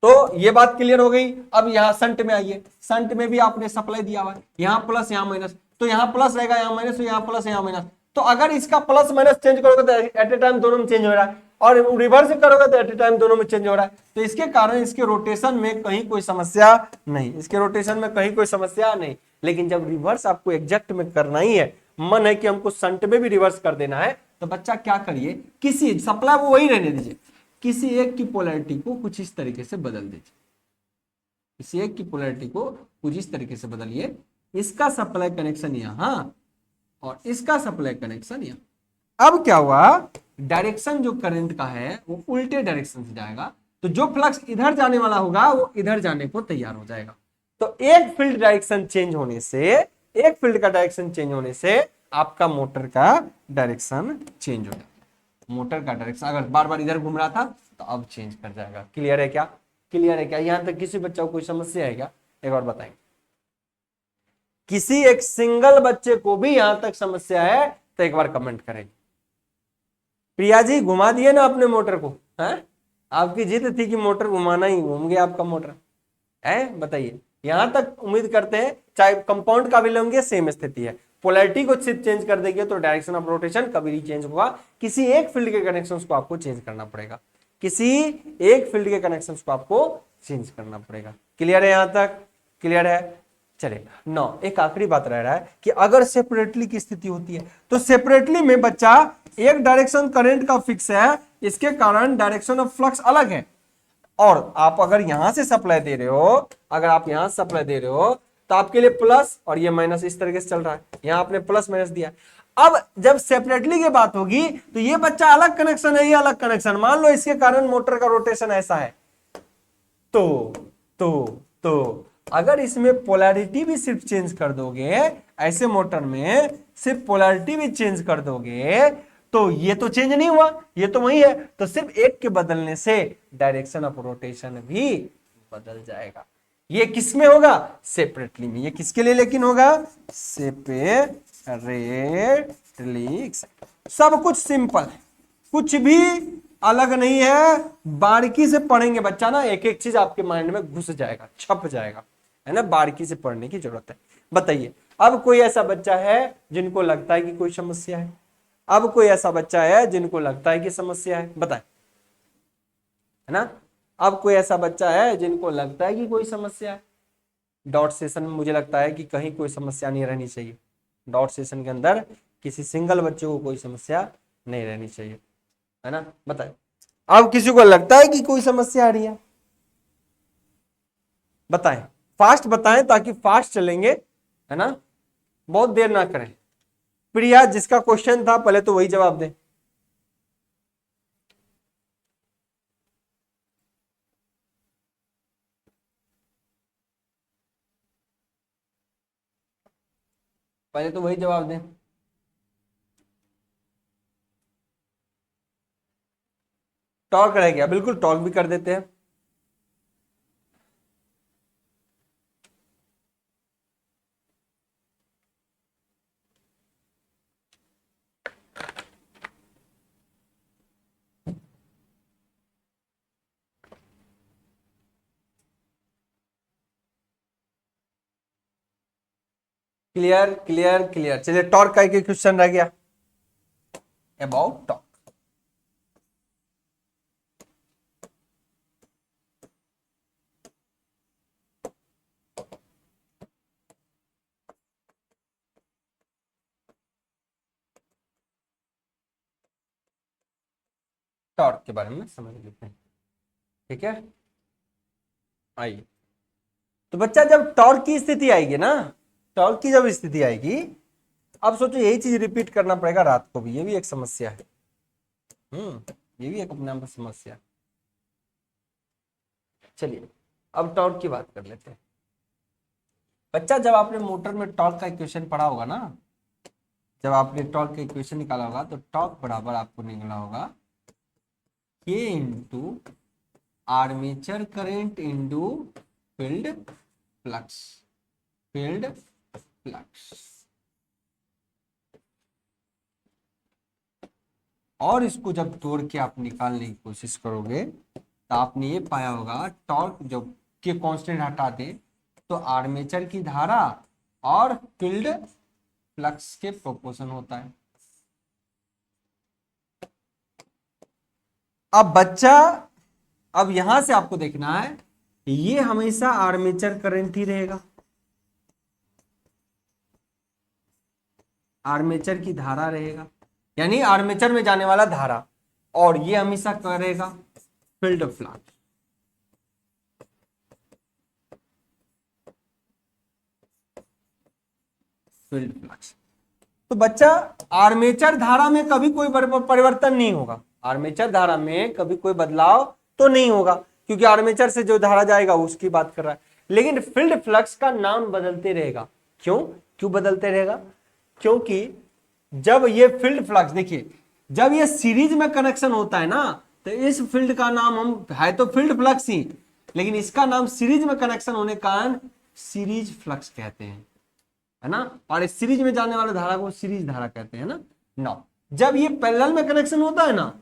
तो ये बात क्लियर हो गई। अब यहां संट में आइए। संट में भी आपने सप्लाई दिया हुआ है, यहां प्लस यहां माइनस, तो यहां प्लस रहेगा, यहां माइनस, तो यहां प्लस यहां माइनस। तो अगर इसका प्लस माइनस चेंज करोगे तो एट ए टाइम दोनों में चेंज हो रहा है, और रिवर्स करोगे तो एट ए टाइम दोनों में चेंज हो रहा है। तो इसके कारण इसके रोटेशन में कहीं कोई समस्या नहीं, इसके रोटेशन में कहीं कोई समस्या नहीं। लेकिन जब रिवर्स आपको एग्जैक्ट में करना ही है, मन है कि हमको संट में भी रिवर्स कर देना है, तो बच्चा क्या करिए, किसी सप्लाई वो वही रहने दीजिए, किसी एक की पोलैरिटी को कुछ इस तरीके से बदल दीजिए, किसी एक की पोलैरिटी को कुछ इस तरीके से बदलिए। इसका सप्लाई कनेक्शन यहां और इसका सप्लाई कनेक्शन यहां। अब क्या हुआ, डायरेक्शन जो करंट का है वो उल्टे डायरेक्शन से जाएगा, तो जो फ्लक्स इधर जाने वाला होगा वो इधर जाने को तैयार हो जाएगा। तो एक फील्ड डायरेक्शन चेंज होने से, एक फील्ड का डायरेक्शन चेंज होने से आपका मोटर का डायरेक्शन चेंज हो जाएगा। मोटर का डायरेक्शन अगर बार बार इधर घूम रहा था तो अब चेंज कर जाएगा। क्लियर है क्या? क्लियर है क्या? यहां तक किसी बच्चा को कोई समस्या है क्या? एक और बताएंगे। किसी एक सिंगल बच्चे को भी यहां तक समस्या है तो एक बार कमेंट करें। प्रिया जी घुमा दिए ना अपने मोटर को, है? आपकी जिद थी कि मोटर घुमाना ही, घूम गया आपका मोटर, है? बताइए। यहां तक उम्मीद करते हैं, चाहे कंपाउंड का भी लेंगे सेम स्थिति है, पोलैरिटी को चेंज कर देंगे तो डायरेक्शन ऑफ रोटेशन कभी नहीं चेंज होगा। किसी एक फील्ड के कनेक्शंस को आपको चेंज करना पड़ेगा, किसी एक फील्ड के कनेक्शंस को आपको चेंज करना पड़ेगा। क्लियर है? यहां तक क्लियर है? चलिए 9, एक आखिरी बात रह रहा है कि अगर सेपरेटली की स्थिति होती है, तो सेपरेटली में बच्चा एक डायरेक्शन करंट का फिक्स है, इसके कारण डायरेक्शन ऑफ फ्लक्स अलग है। और आप अगर यहां से सप्लाई दे रहे हो, अगर आप यहां सप्लाई दे रहे हो तो आपके लिए प्लस और ये माइनस इस तरीके से चल रहा है, यहां आपने प्लस माइनस दिया। अब जब सेपरेटली की बात होगी तो ये बच्चा अलग कनेक्शन है, ये अलग कनेक्शन, मान लो इसके कारण मोटर का रोटेशन ऐसा है, तो अगर इसमें पोलैरिटी भी सिर्फ चेंज कर दोगे, ऐसे मोटर में सिर्फ पोलैरिटी भी चेंज कर दोगे, तो ये तो चेंज नहीं हुआ, ये तो वही है। तो सिर्फ एक के बदलने से डायरेक्शन ऑफ रोटेशन भी बदल जाएगा। ये किसमें होगा? सेपरेटली में। ये किसके लिए लेकिन होगा? सेपरेटली। सब कुछ सिंपल है, कुछ भी अलग नहीं है। बारीकी से पढ़ेंगे बच्चा ना, एक एक चीज आपके माइंड में घुस जाएगा, छप जाएगा, है ना? बारीकी से पढ़ने की जरूरत है। बताइए, अब कोई ऐसा बच्चा है जिनको लगता है कि कोई समस्या है? अब कोई ऐसा बच्चा है जिनको लगता है कि समस्या है? बताएं, है ना? अब कोई ऐसा बच्चा है जिनको लगता है कि कोई समस्या है? डॉट सेशन में मुझे लगता है कि कहीं कोई समस्या नहीं रहनी चाहिए। डॉट सेशन के अंदर किसी सिंगल बच्चे को कोई समस्या नहीं रहनी चाहिए, है ना। बताए अब किसी को लगता है कि कोई समस्या आ रही है, बताएं, फास्ट बताएं ताकि फास्ट चलेंगे, है ना, बहुत देर ना करें। प्रिया जिसका क्वेश्चन था पहले तो वही जवाब दे। पहले तो वही जवाब दे। टॉर्क रह गया, बिल्कुल टॉर्क भी कर देते हैं। Clear clear clear. चलिए टॉर्क का एक क्वेश्चन रह गया, अबाउट टॉर्क। टॉर्क के बारे में समझ लेते हैं, ठीक है। आइए, तो बच्चा जब टॉर्क की स्थिति आएगी ना, टॉर्क की जब स्थिति आएगी, अब सोचो यही चीज रिपीट करना पड़ेगा रात को भी, ये भी एक समस्या है। ये भी एक अपने आप में समस्या है। चलिए अब टॉर्क की बात कर लेते हैं। बच्चा जब आपने मोटर में टॉर्क का इक्वेशन पढ़ा होगा ना, जब आपने टॉर्क का इक्वेशन निकाला होगा तो टॉर्क बराबर आपको निकला होगा K into armature current into field flux, field flux. और इसको जब तोड़ के आप निकालने की कोशिश करोगे तो आपने ये पाया होगा टॉर्क जब के कांस्टेंट हटा दे तो आर्मेचर की धारा और फील्ड फ्लक्स के प्रोपोर्शन होता है। अब बच्चा, अब यहां से आपको देखना है ये हमेशा आर्मेचर करंट ही रहेगा, आर्मेचर की धारा रहेगा, यानी आर्मेचर में जाने वाला धारा, और ये हमेशा करेगा फील्ड फ्लक्स। Field flux. तो बच्चा आर्मेचर धारा में कभी कोई परिवर्तन नहीं होगा, आर्मेचर धारा में कभी कोई बदलाव तो नहीं होगा, क्योंकि आर्मेचर से जो धारा जाएगा उसकी बात कर रहा है। लेकिन फील्ड फ्लक्स का नाम बदलते रहेगा। क्यों क्यों बदलते रहेगा? क्योंकि जब ये फील्ड फ्लक्स, देखिए जब ये सीरीज में कनेक्शन होता है ना, तो इस फील्ड का नाम हम है तो फील्ड फ्लक्स ही, लेकिन इसका नाम सीरीज में कनेक्शन होने का कारण सीरीज फ्लक्स कहते हैं, है ना। और इस सीरीज में जाने वाले धारा को सीरीज धारा कहते हैं ना। नौ जब ये पैरेलल में कनेक्शन होता है ना,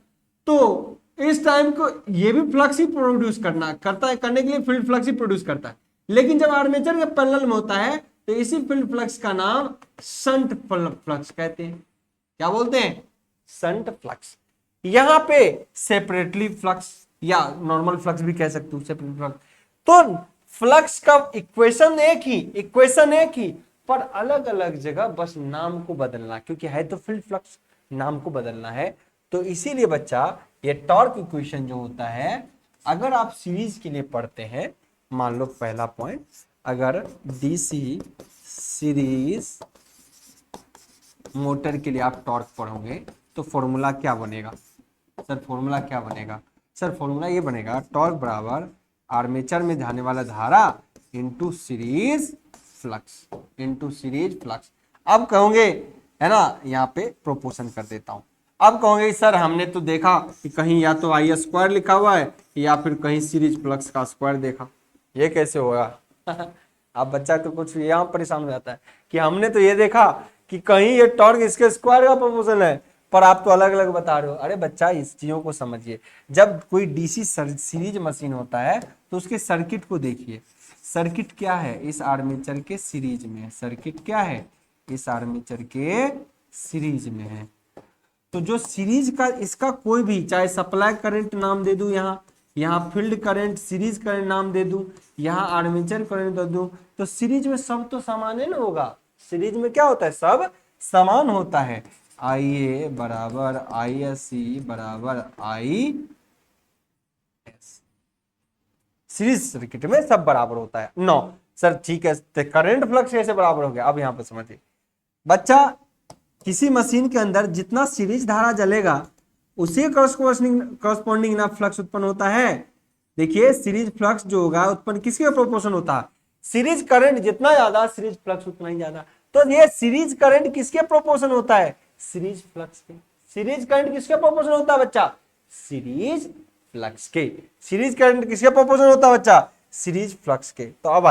तो इस टाइम को ये भी फ्लक्स ही प्रोड्यूस करता है, करने के लिए फील्ड फ्लक्स ही प्रोड्यूस करता है। लेकिन जब आर्मेचर के पैरेलल में होता है तो इसी फील्ड फ्लक्स का नाम शंट फ्लक्स कहते हैं। क्या बोलते हैं? Shunt flux. यहां पे सेपरेटली फ्लक्स या नॉर्मल फ्लक्स भी कह सकते हो, सेपरेट फ्लक्स। तो फ्लक्स का इक्वेशन एक ही पर अलग अलग जगह बस नाम को बदलना, क्योंकि है तो फील्ड फ्लक्स, नाम को बदलना है। तो इसीलिए बच्चा ये टॉर्क इक्वेशन जो होता है, अगर आप सीरीज के लिए पढ़ते हैं, मान लो पहला पॉइंट, अगर डीसी सीरीज मोटर के लिए आप टॉर्क पढ़ोगे तो फॉर्मूला क्या बनेगा सर? फॉर्मूला क्या बनेगा सर? फॉर्मूला ये बनेगा टॉर्क बराबर आर्मेचर में जाने वाला धारा into series flux, into series flux. अब कहोगे, है ना, यहाँ पे प्रोपोर्शन कर देता हूं। अब कहोगे सर हमने तो देखा कि कहीं या तो आई स्क्वायर लिखा हुआ है या फिर कहीं सीरीज फ्लक्स का स्क्वायर देखा, ये कैसे होगा? अब बच्चा तो कुछ यहाँ परेशान हो जाता है कि हमने तो ये देखा कि कहीं ये टॉर्क इसके स्क्वायर का प्रोपोर्शन है, पर आप तो अलग अलग बता रहे हो। अरे बच्चा इस चीजों को समझिए, जब कोई डीसी सीरीज मशीन होता है तो उसके सर्किट को देखिए। सर्किट क्या है? इस आर्मेचर के सीरीज में है। सर्किट क्या है? इस आर्मेचर के सीरीज में है। तो जो सीरीज का इसका कोई भी, चाहे सप्लाई करंट नाम दे दूं, यहाँ फील्ड करंट सीरीज करंट नाम दे दूं, यहाँ आर्मेचर करंट दे दूं, तो सीरीज में सब तो समान ना होगा। सीरीज में क्या होता है? सब समान होता है, IA बराबर ISC बराबर IS, सीरीज सर्किट में सब बराबर होता है। 9 सर ठीक है, करंट फ्लक्स कैसे बराबर हो गया, अब यहां पर समझिए बच्चा, किसी मशीन के अंदर जितना सीरीज धारा जलेगा उसी करस्पॉन्डिंग ना फ्लक्स उत्पन्न होता है। देखिए सीरीज फ्लक्स जो होगा उत्पन्न किसके प्रोपोर्शन होता है, सीरीज करंट जितना ज्यादा सीरीज फ्लक्स उतना ही ज्यादा। तो ये सीरीज करंट किसके प्रोपोर्शन होता है, सीरीज फ्लक्स के। सीरीज करंट किसके प्रोपोर्शन होता है बच्चा, सीरीज फ्लक्स के। सीरीज करंट किसके प्रोपोर्शन होता है बच्चा, सीरीज फ्लक्स के। तो अब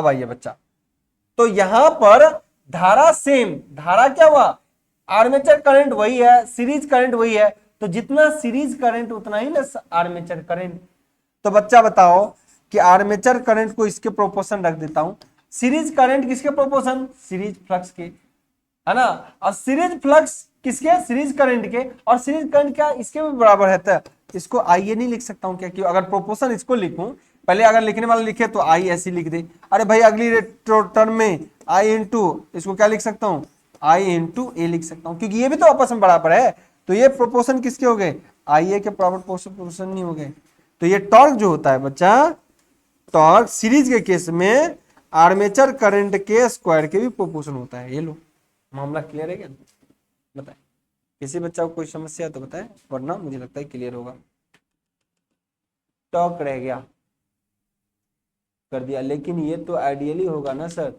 आइए बच्चा, तो यहां पर धारा सेम, धारा क्या हुआ, आर्मेचर करंट वही है, सीरीज करंट वही है, तो जितना सीरीज करंट उतना ही ना आर्मेचर करंट। तो बच्चा बताओ कि आर्मेचर करंट को इसके प्रोपोर्शन रख देता हूं, सीरीज करंट किसके प्रोपोर्शन, सीरीज फ्लक्स के, है ना। और सीरीज फ्लक्स किसके, सीरीज करंट के, और सीरीज करंट क्या इसके भी बराबर है। तो इसको आईए नहीं लिख सकता हूं क्या, क्यों, अगर प्रोपोर्शन इसको लिखूं, पहले अगर लिखने वाला लिखे तो आई ऐसी लिख दे, अरे भाई अगली टर्म में आई इंटू, इसको क्या लिख सकता हूं, आई इंटू ए लिख सकता हूं, क्योंकि ये भी तो आपस में बराबर है। तो ये प्रोपोर्शन किसके हो गए, आई ए के बराबर प्रोपोर्शन नहीं हो गए। तो ये टॉर्क जो होता है बच्चा, टॉर्क सीरीज के केस में आर्मेचर करंट के स्क्वायर के भी प्रोपोर्शन होता है। ये लो, मामला क्लियर है क्या, बताए किसी बच्चा को कोई समस्या तो बताए, वरना मुझे लगता है क्लियर होगा। टॉर्क रह गया, कर दिया, लेकिन ये तो आइडियली होगा ना सर,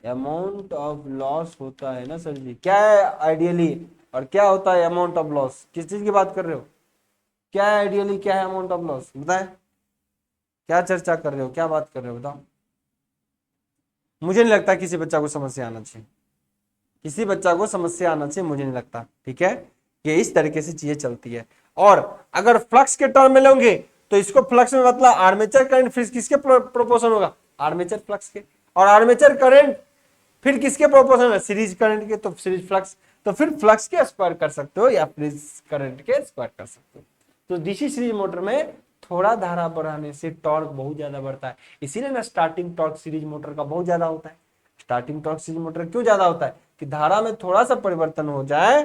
अमाउंट ऑफ लॉस होता है ना सर जी, क्या है आइडियली और क्या होता है अमाउंट ऑफ लॉस, किस चीज की बात कर रहे हो, क्या है आइडियली, क्या है अमाउंट ऑफ लॉस, बताए क्या चर्चा कर रहे हो, क्या बात कर रहे हो बताओ। मुझे नहीं लगता किसी बच्चा को समस्या आना चाहिए, किसी बच्चा को समस्या आना चाहिए, मुझे नहीं लगता, ठीक है। ये इस तरीके से चीजें चलती है। और अगर फ्लक्स के टर्म में लोगे तो इसको फ्लक्स में मतलब आर्मेचर करंट फिर किसके प्रोपोर्शन होगा, आर्मेचर फ्लक्स के, और आर्मेचर करंट फिर किसके प्रोपोर्शन है, सीरीज करंट के, तो सीरीज फ्लक्स, तो फिर फ्लक्स के स्क्वायर कर सकते हो या फिर करंट के स्क्वायर कर सकते हो। तो डीसी सीरीज मोटर में थोड़ा धारा बढ़ाने से टॉर्क बहुत ज्यादा बढ़ता है, इसीलिए ना स्टार्टिंग टॉर्क सीरीज मोटर का बहुत ज्यादा होता है। स्टार्टिंग टॉर्क सीरीज मोटर क्यों ज्यादा होता है, कि धारा में थोड़ा सा परिवर्तन हो जाए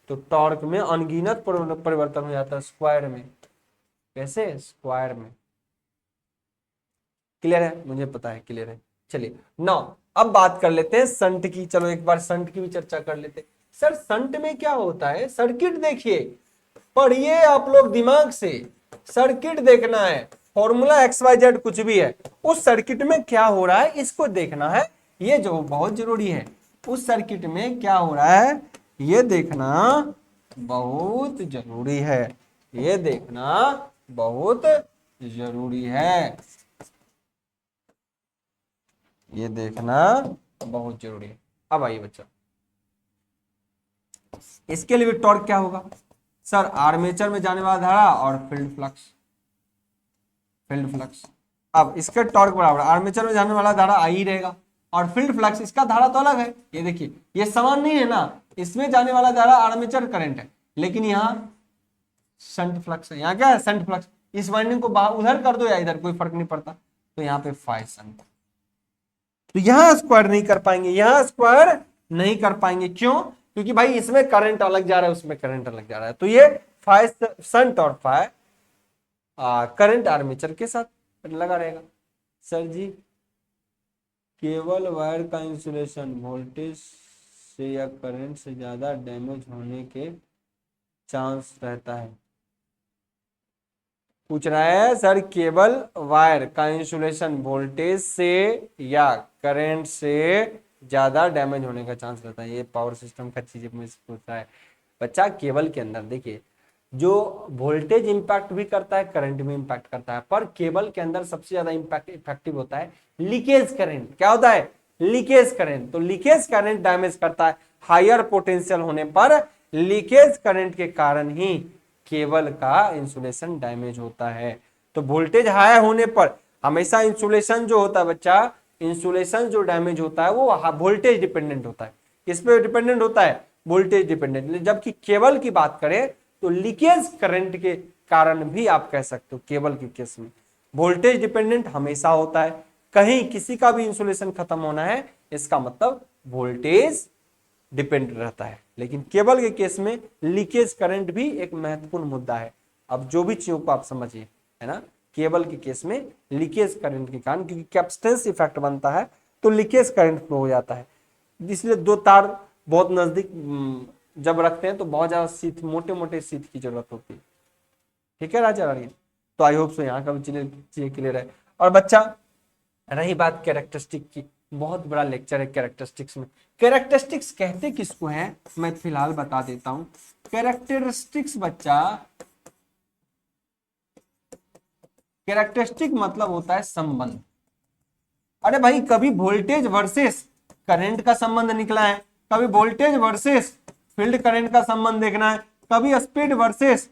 तो टॉर्क में अनगिनत परिवर्तन हो जाता है, स्क्वायर में, कैसे, स्क्वायर में। क्लियर है, मुझे पता है क्लियर है। चलिए नाउ अब बात कर लेते हैं संट की, चलो एक बार संट की भी चर्चा कर लेते हैं। सर संट में क्या होता है, सर्किट देखिए, पढ़िए आप लोग दिमाग से, सर्किट देखना है, फॉर्मूला XYZ कुछ भी है, उस सर्किट में क्या हो रहा है इसको देखना है, ये जो बहुत जरूरी है। उस सर्किट में क्या हो रहा है ये देखना बहुत जरूरी है, ये देखना बहुत जरूरी है, ये देखना बहुत जरूरी है। अब आइए बच्चा, इसके लिए भी टॉर्क क्या होगा सर, आर्मेचर में जाने वाला धारा और फील्ड फ्लक्स, फील्ड फ्लक्स। अब इसके टॉर्क बराबर, आर्मेचर में जाने वाला धारा आई रहेगा और फील्ड फ्लक्स, इसका धारा तो अलग है, ये देखिए ये समान नहीं है ना, इसमें जाने वाला धारा आर्मेचर करंट है, लेकिन यहाँ शंट फ्लक्स है, यहाँ क्या है शंट फ्लक्स, इस वाइंडिंग को बाहर उधर कर दो या इधर कोई फर्क नहीं पड़ता, तो यहाँ पे फाइव शंट, तो यहां स्क्वायर नहीं कर पाएंगे, यहां स्क्वायर नहीं कर पाएंगे, क्यों, क्योंकि भाई इसमें करंट अलग जा रहा है उसमें करंट अलग जा रहा है, तो ये फाइव शंट और फाइव करंट आर्मेचर के साथ लगा रहेगा। सर जी केवल वायर का इंसुलेशन वोल्टेज से या करंट से ज्यादा डैमेज होने के चांस रहता है, पूछ रहा है सर केबल वायर का इंसुलेशन वोल्टेज से या करंट से ज्यादा डैमेज होने का चांस रहता है, ये पावर सिस्टम का चीज में पूछ रहा है बच्चा। केबल के अंदर देखिए जो वोल्टेज इंपैक्ट भी करता है करंट भी इंपैक्ट करता है, पर केबल के अंदर सबसे ज्यादा इंपैक्ट इफेक्टिव होता है लीकेज करंट, क्या होता है लीकेज करंट, तो लीकेज करंट डैमेज करता है, हायर पोटेंशियल होने पर लीकेज करंट के कारण ही केबल का इंसुलेशन डैमेज होता है। तो वोल्टेज हाई होने पर हमेशा इंसुलेशन जो होता है बच्चा, इंसुलेशन जो डैमेज होता है वो वोल्टेज डिपेंडेंट होता है, किस पे डिपेंडेंट होता है, वोल्टेज डिपेंडेंट। जबकि केबल की बात करें तो लीकेज करंट के कारण भी आप कह सकते हो केबल के केस में वोल्टेज डिपेंडेंट हमेशा होता है, कहीं किसी का भी इंसुलेशन खत्म होना है इसका मतलब वोल्टेज डिपेंड रहता है, लेकिन केबल के केस में लीकेज करंट भी एक महत्वपूर्ण मुद्दा है। अब जो भी चीजों को आप समझिए, है ना, केबल के केस में लीकेज करंट के कारण, क्योंकि कैपेसिटेंस इफेक्ट बनता है तो लीकेज करंट फ्लो हो जाता है, इसलिए दो तार बहुत नजदीक जब रखते हैं तो बहुत ज्यादा शीत, मोटे मोटे शीत की जरूरत होती है। ठीक है राजा रानी, तो आई होप सो यहाँ का भी चीजें क्लियर है। और बच्चा रही बात कैरेक्टरिस्टिक की, बहुत बड़ा लेक्चर है कैरेक्टरिस्टिक्स में। कैरेक्टरिस्टिक्स कहते किसको है मैं फिलहाल बता देता हूं। कैरेक्टरिस्टिक्स बच्चा, कैरेक्टरिस्टिक मतलब होता है संबंध। अरे भाई कभी वोल्टेज वर्सेस करंट का संबंध निकला है, कभी वोल्टेज वर्सेस फील्ड करंट का संबंध देखना है, कभी स्पीड वर्सेस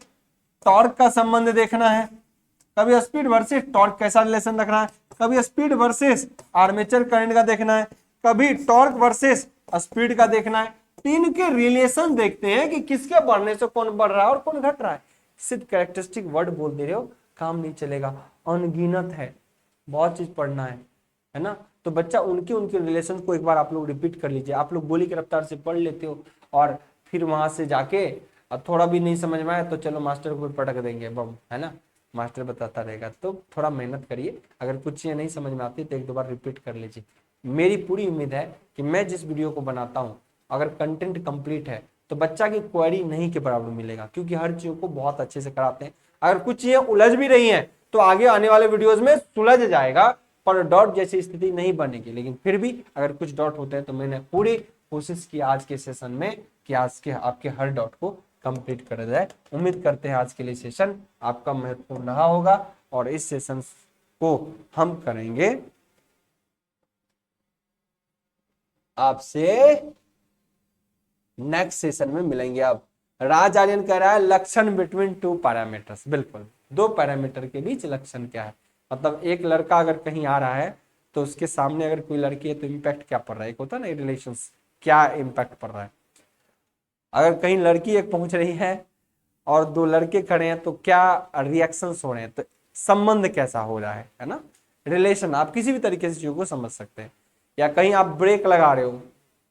टॉर्क का संबंध देखना है, कभी स्पीड वर्सेस टॉर्क कैसा रिलेशन रखना है, कभी स्पीड वर्सेस आर्मेचर करंट का देखना है, कभी टॉर्क वर्सेस स्पीड का देखना है। तीन के रिलेशन देखते हैं कि किसके बढ़ने से कौन बढ़ रहा है और कौन घट रहा है। सिर्फ कैरेक्टरिस्टिक वर्ड बोल दे रहे हो काम नहीं चलेगा, अनगिनत है, बहुत चीज पढ़ना है ना। तो बच्चा उनके उनके रिलेशन को एक बार आप लोग रिपीट कर लीजिए। आप लोग गोली की रफ्तार से पढ़ लेते हो और फिर वहां से जाके अब थोड़ा भी नहीं समझ में आया तो चलो मास्टर को पटक देंगे बम, है ना, मास्टर बताता रहेगा। तो थोड़ा मेहनत करिए, अगर कुछ चीजें नहीं समझ में आती तो एक दो बार रिपीट कर लीजिए। मेरी पूरी उम्मीद है कि मैं जिस वीडियो को बनाता हूँ अगर कंटेंट कंप्लीट है तो बच्चा की क्वेरी नहीं के बराबर मिलेगा, क्योंकि हर चीज को बहुत अच्छे से कराते हैं। अगर कुछ चीजें उलझ भी रही हैं तो आगे आने वाले वीडियोस में सुलझ जाएगा, पर डॉट जैसी स्थिति नहीं बनेगी। लेकिन फिर भी अगर कुछ डॉट होते हैं तो मैंने पूरी कोशिश की आज के सेशन में कि आज के आपके हर डॉट को कंप्लीट कर जाए। उम्मीद करते हैं आज के लिए सेशन आपका महत्वपूर्ण रहा होगा और इस सेशन को हम करेंगे आपसे नेक्स्ट सेशन में मिलेंगे। अब राज आर्यन कह रहा है लक्षण बिटवीन टू पैरामीटर्स। बिल्कुल, दो पैरामीटर के बीच लक्षण क्या है, मतलब एक लड़का अगर कहीं आ रहा है तो उसके सामने अगर कोई लड़की है तो इम्पैक्ट क्या पड़ रहा है, एक होता है ना रिलेशंस, क्या इम्पैक्ट पड़ रहा है। अगर कहीं लड़की एक पहुंच रही है और दो लड़के खड़े हैं तो क्या रिएक्शंस हो रहे हैं, तो संबंध कैसा हो रहा है ना, रिलेशन। आप किसी भी तरीके से चीजों को समझ सकते हैं। या कहीं आप ब्रेक लगा रहे हो,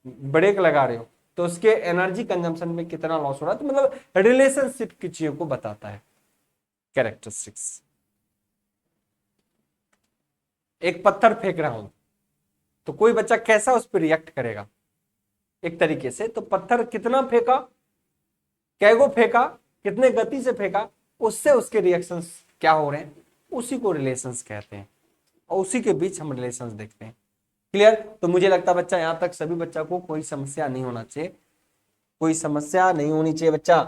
ब्रेक लगा रहे हो तो उसके एनर्जी कंजम्पशन में कितना लॉस हो रहा है, तो मतलब रिलेशनशिप की चीजों को बताता है कैरेक्टरिस्टिक्स। एक पत्थर फेंक रहा हूं तो कोई बच्चा कैसा उस पर रिएक्ट करेगा एक तरीके से, तो पत्थर कितना फेंका, कैगो फेंका, कितने गति से फेंका, उससे उसके रिएक्शंस क्या हो रहे हैं, उसी को रिलेशंस कहते हैं और उसी के बीच हम रिलेशंस देखते हैं। क्लियर। तो मुझे लगता है बच्चा यहां तक सभी बच्चा को कोई समस्या नहीं होना चाहिए, कोई समस्या नहीं होनी चाहिए बच्चा।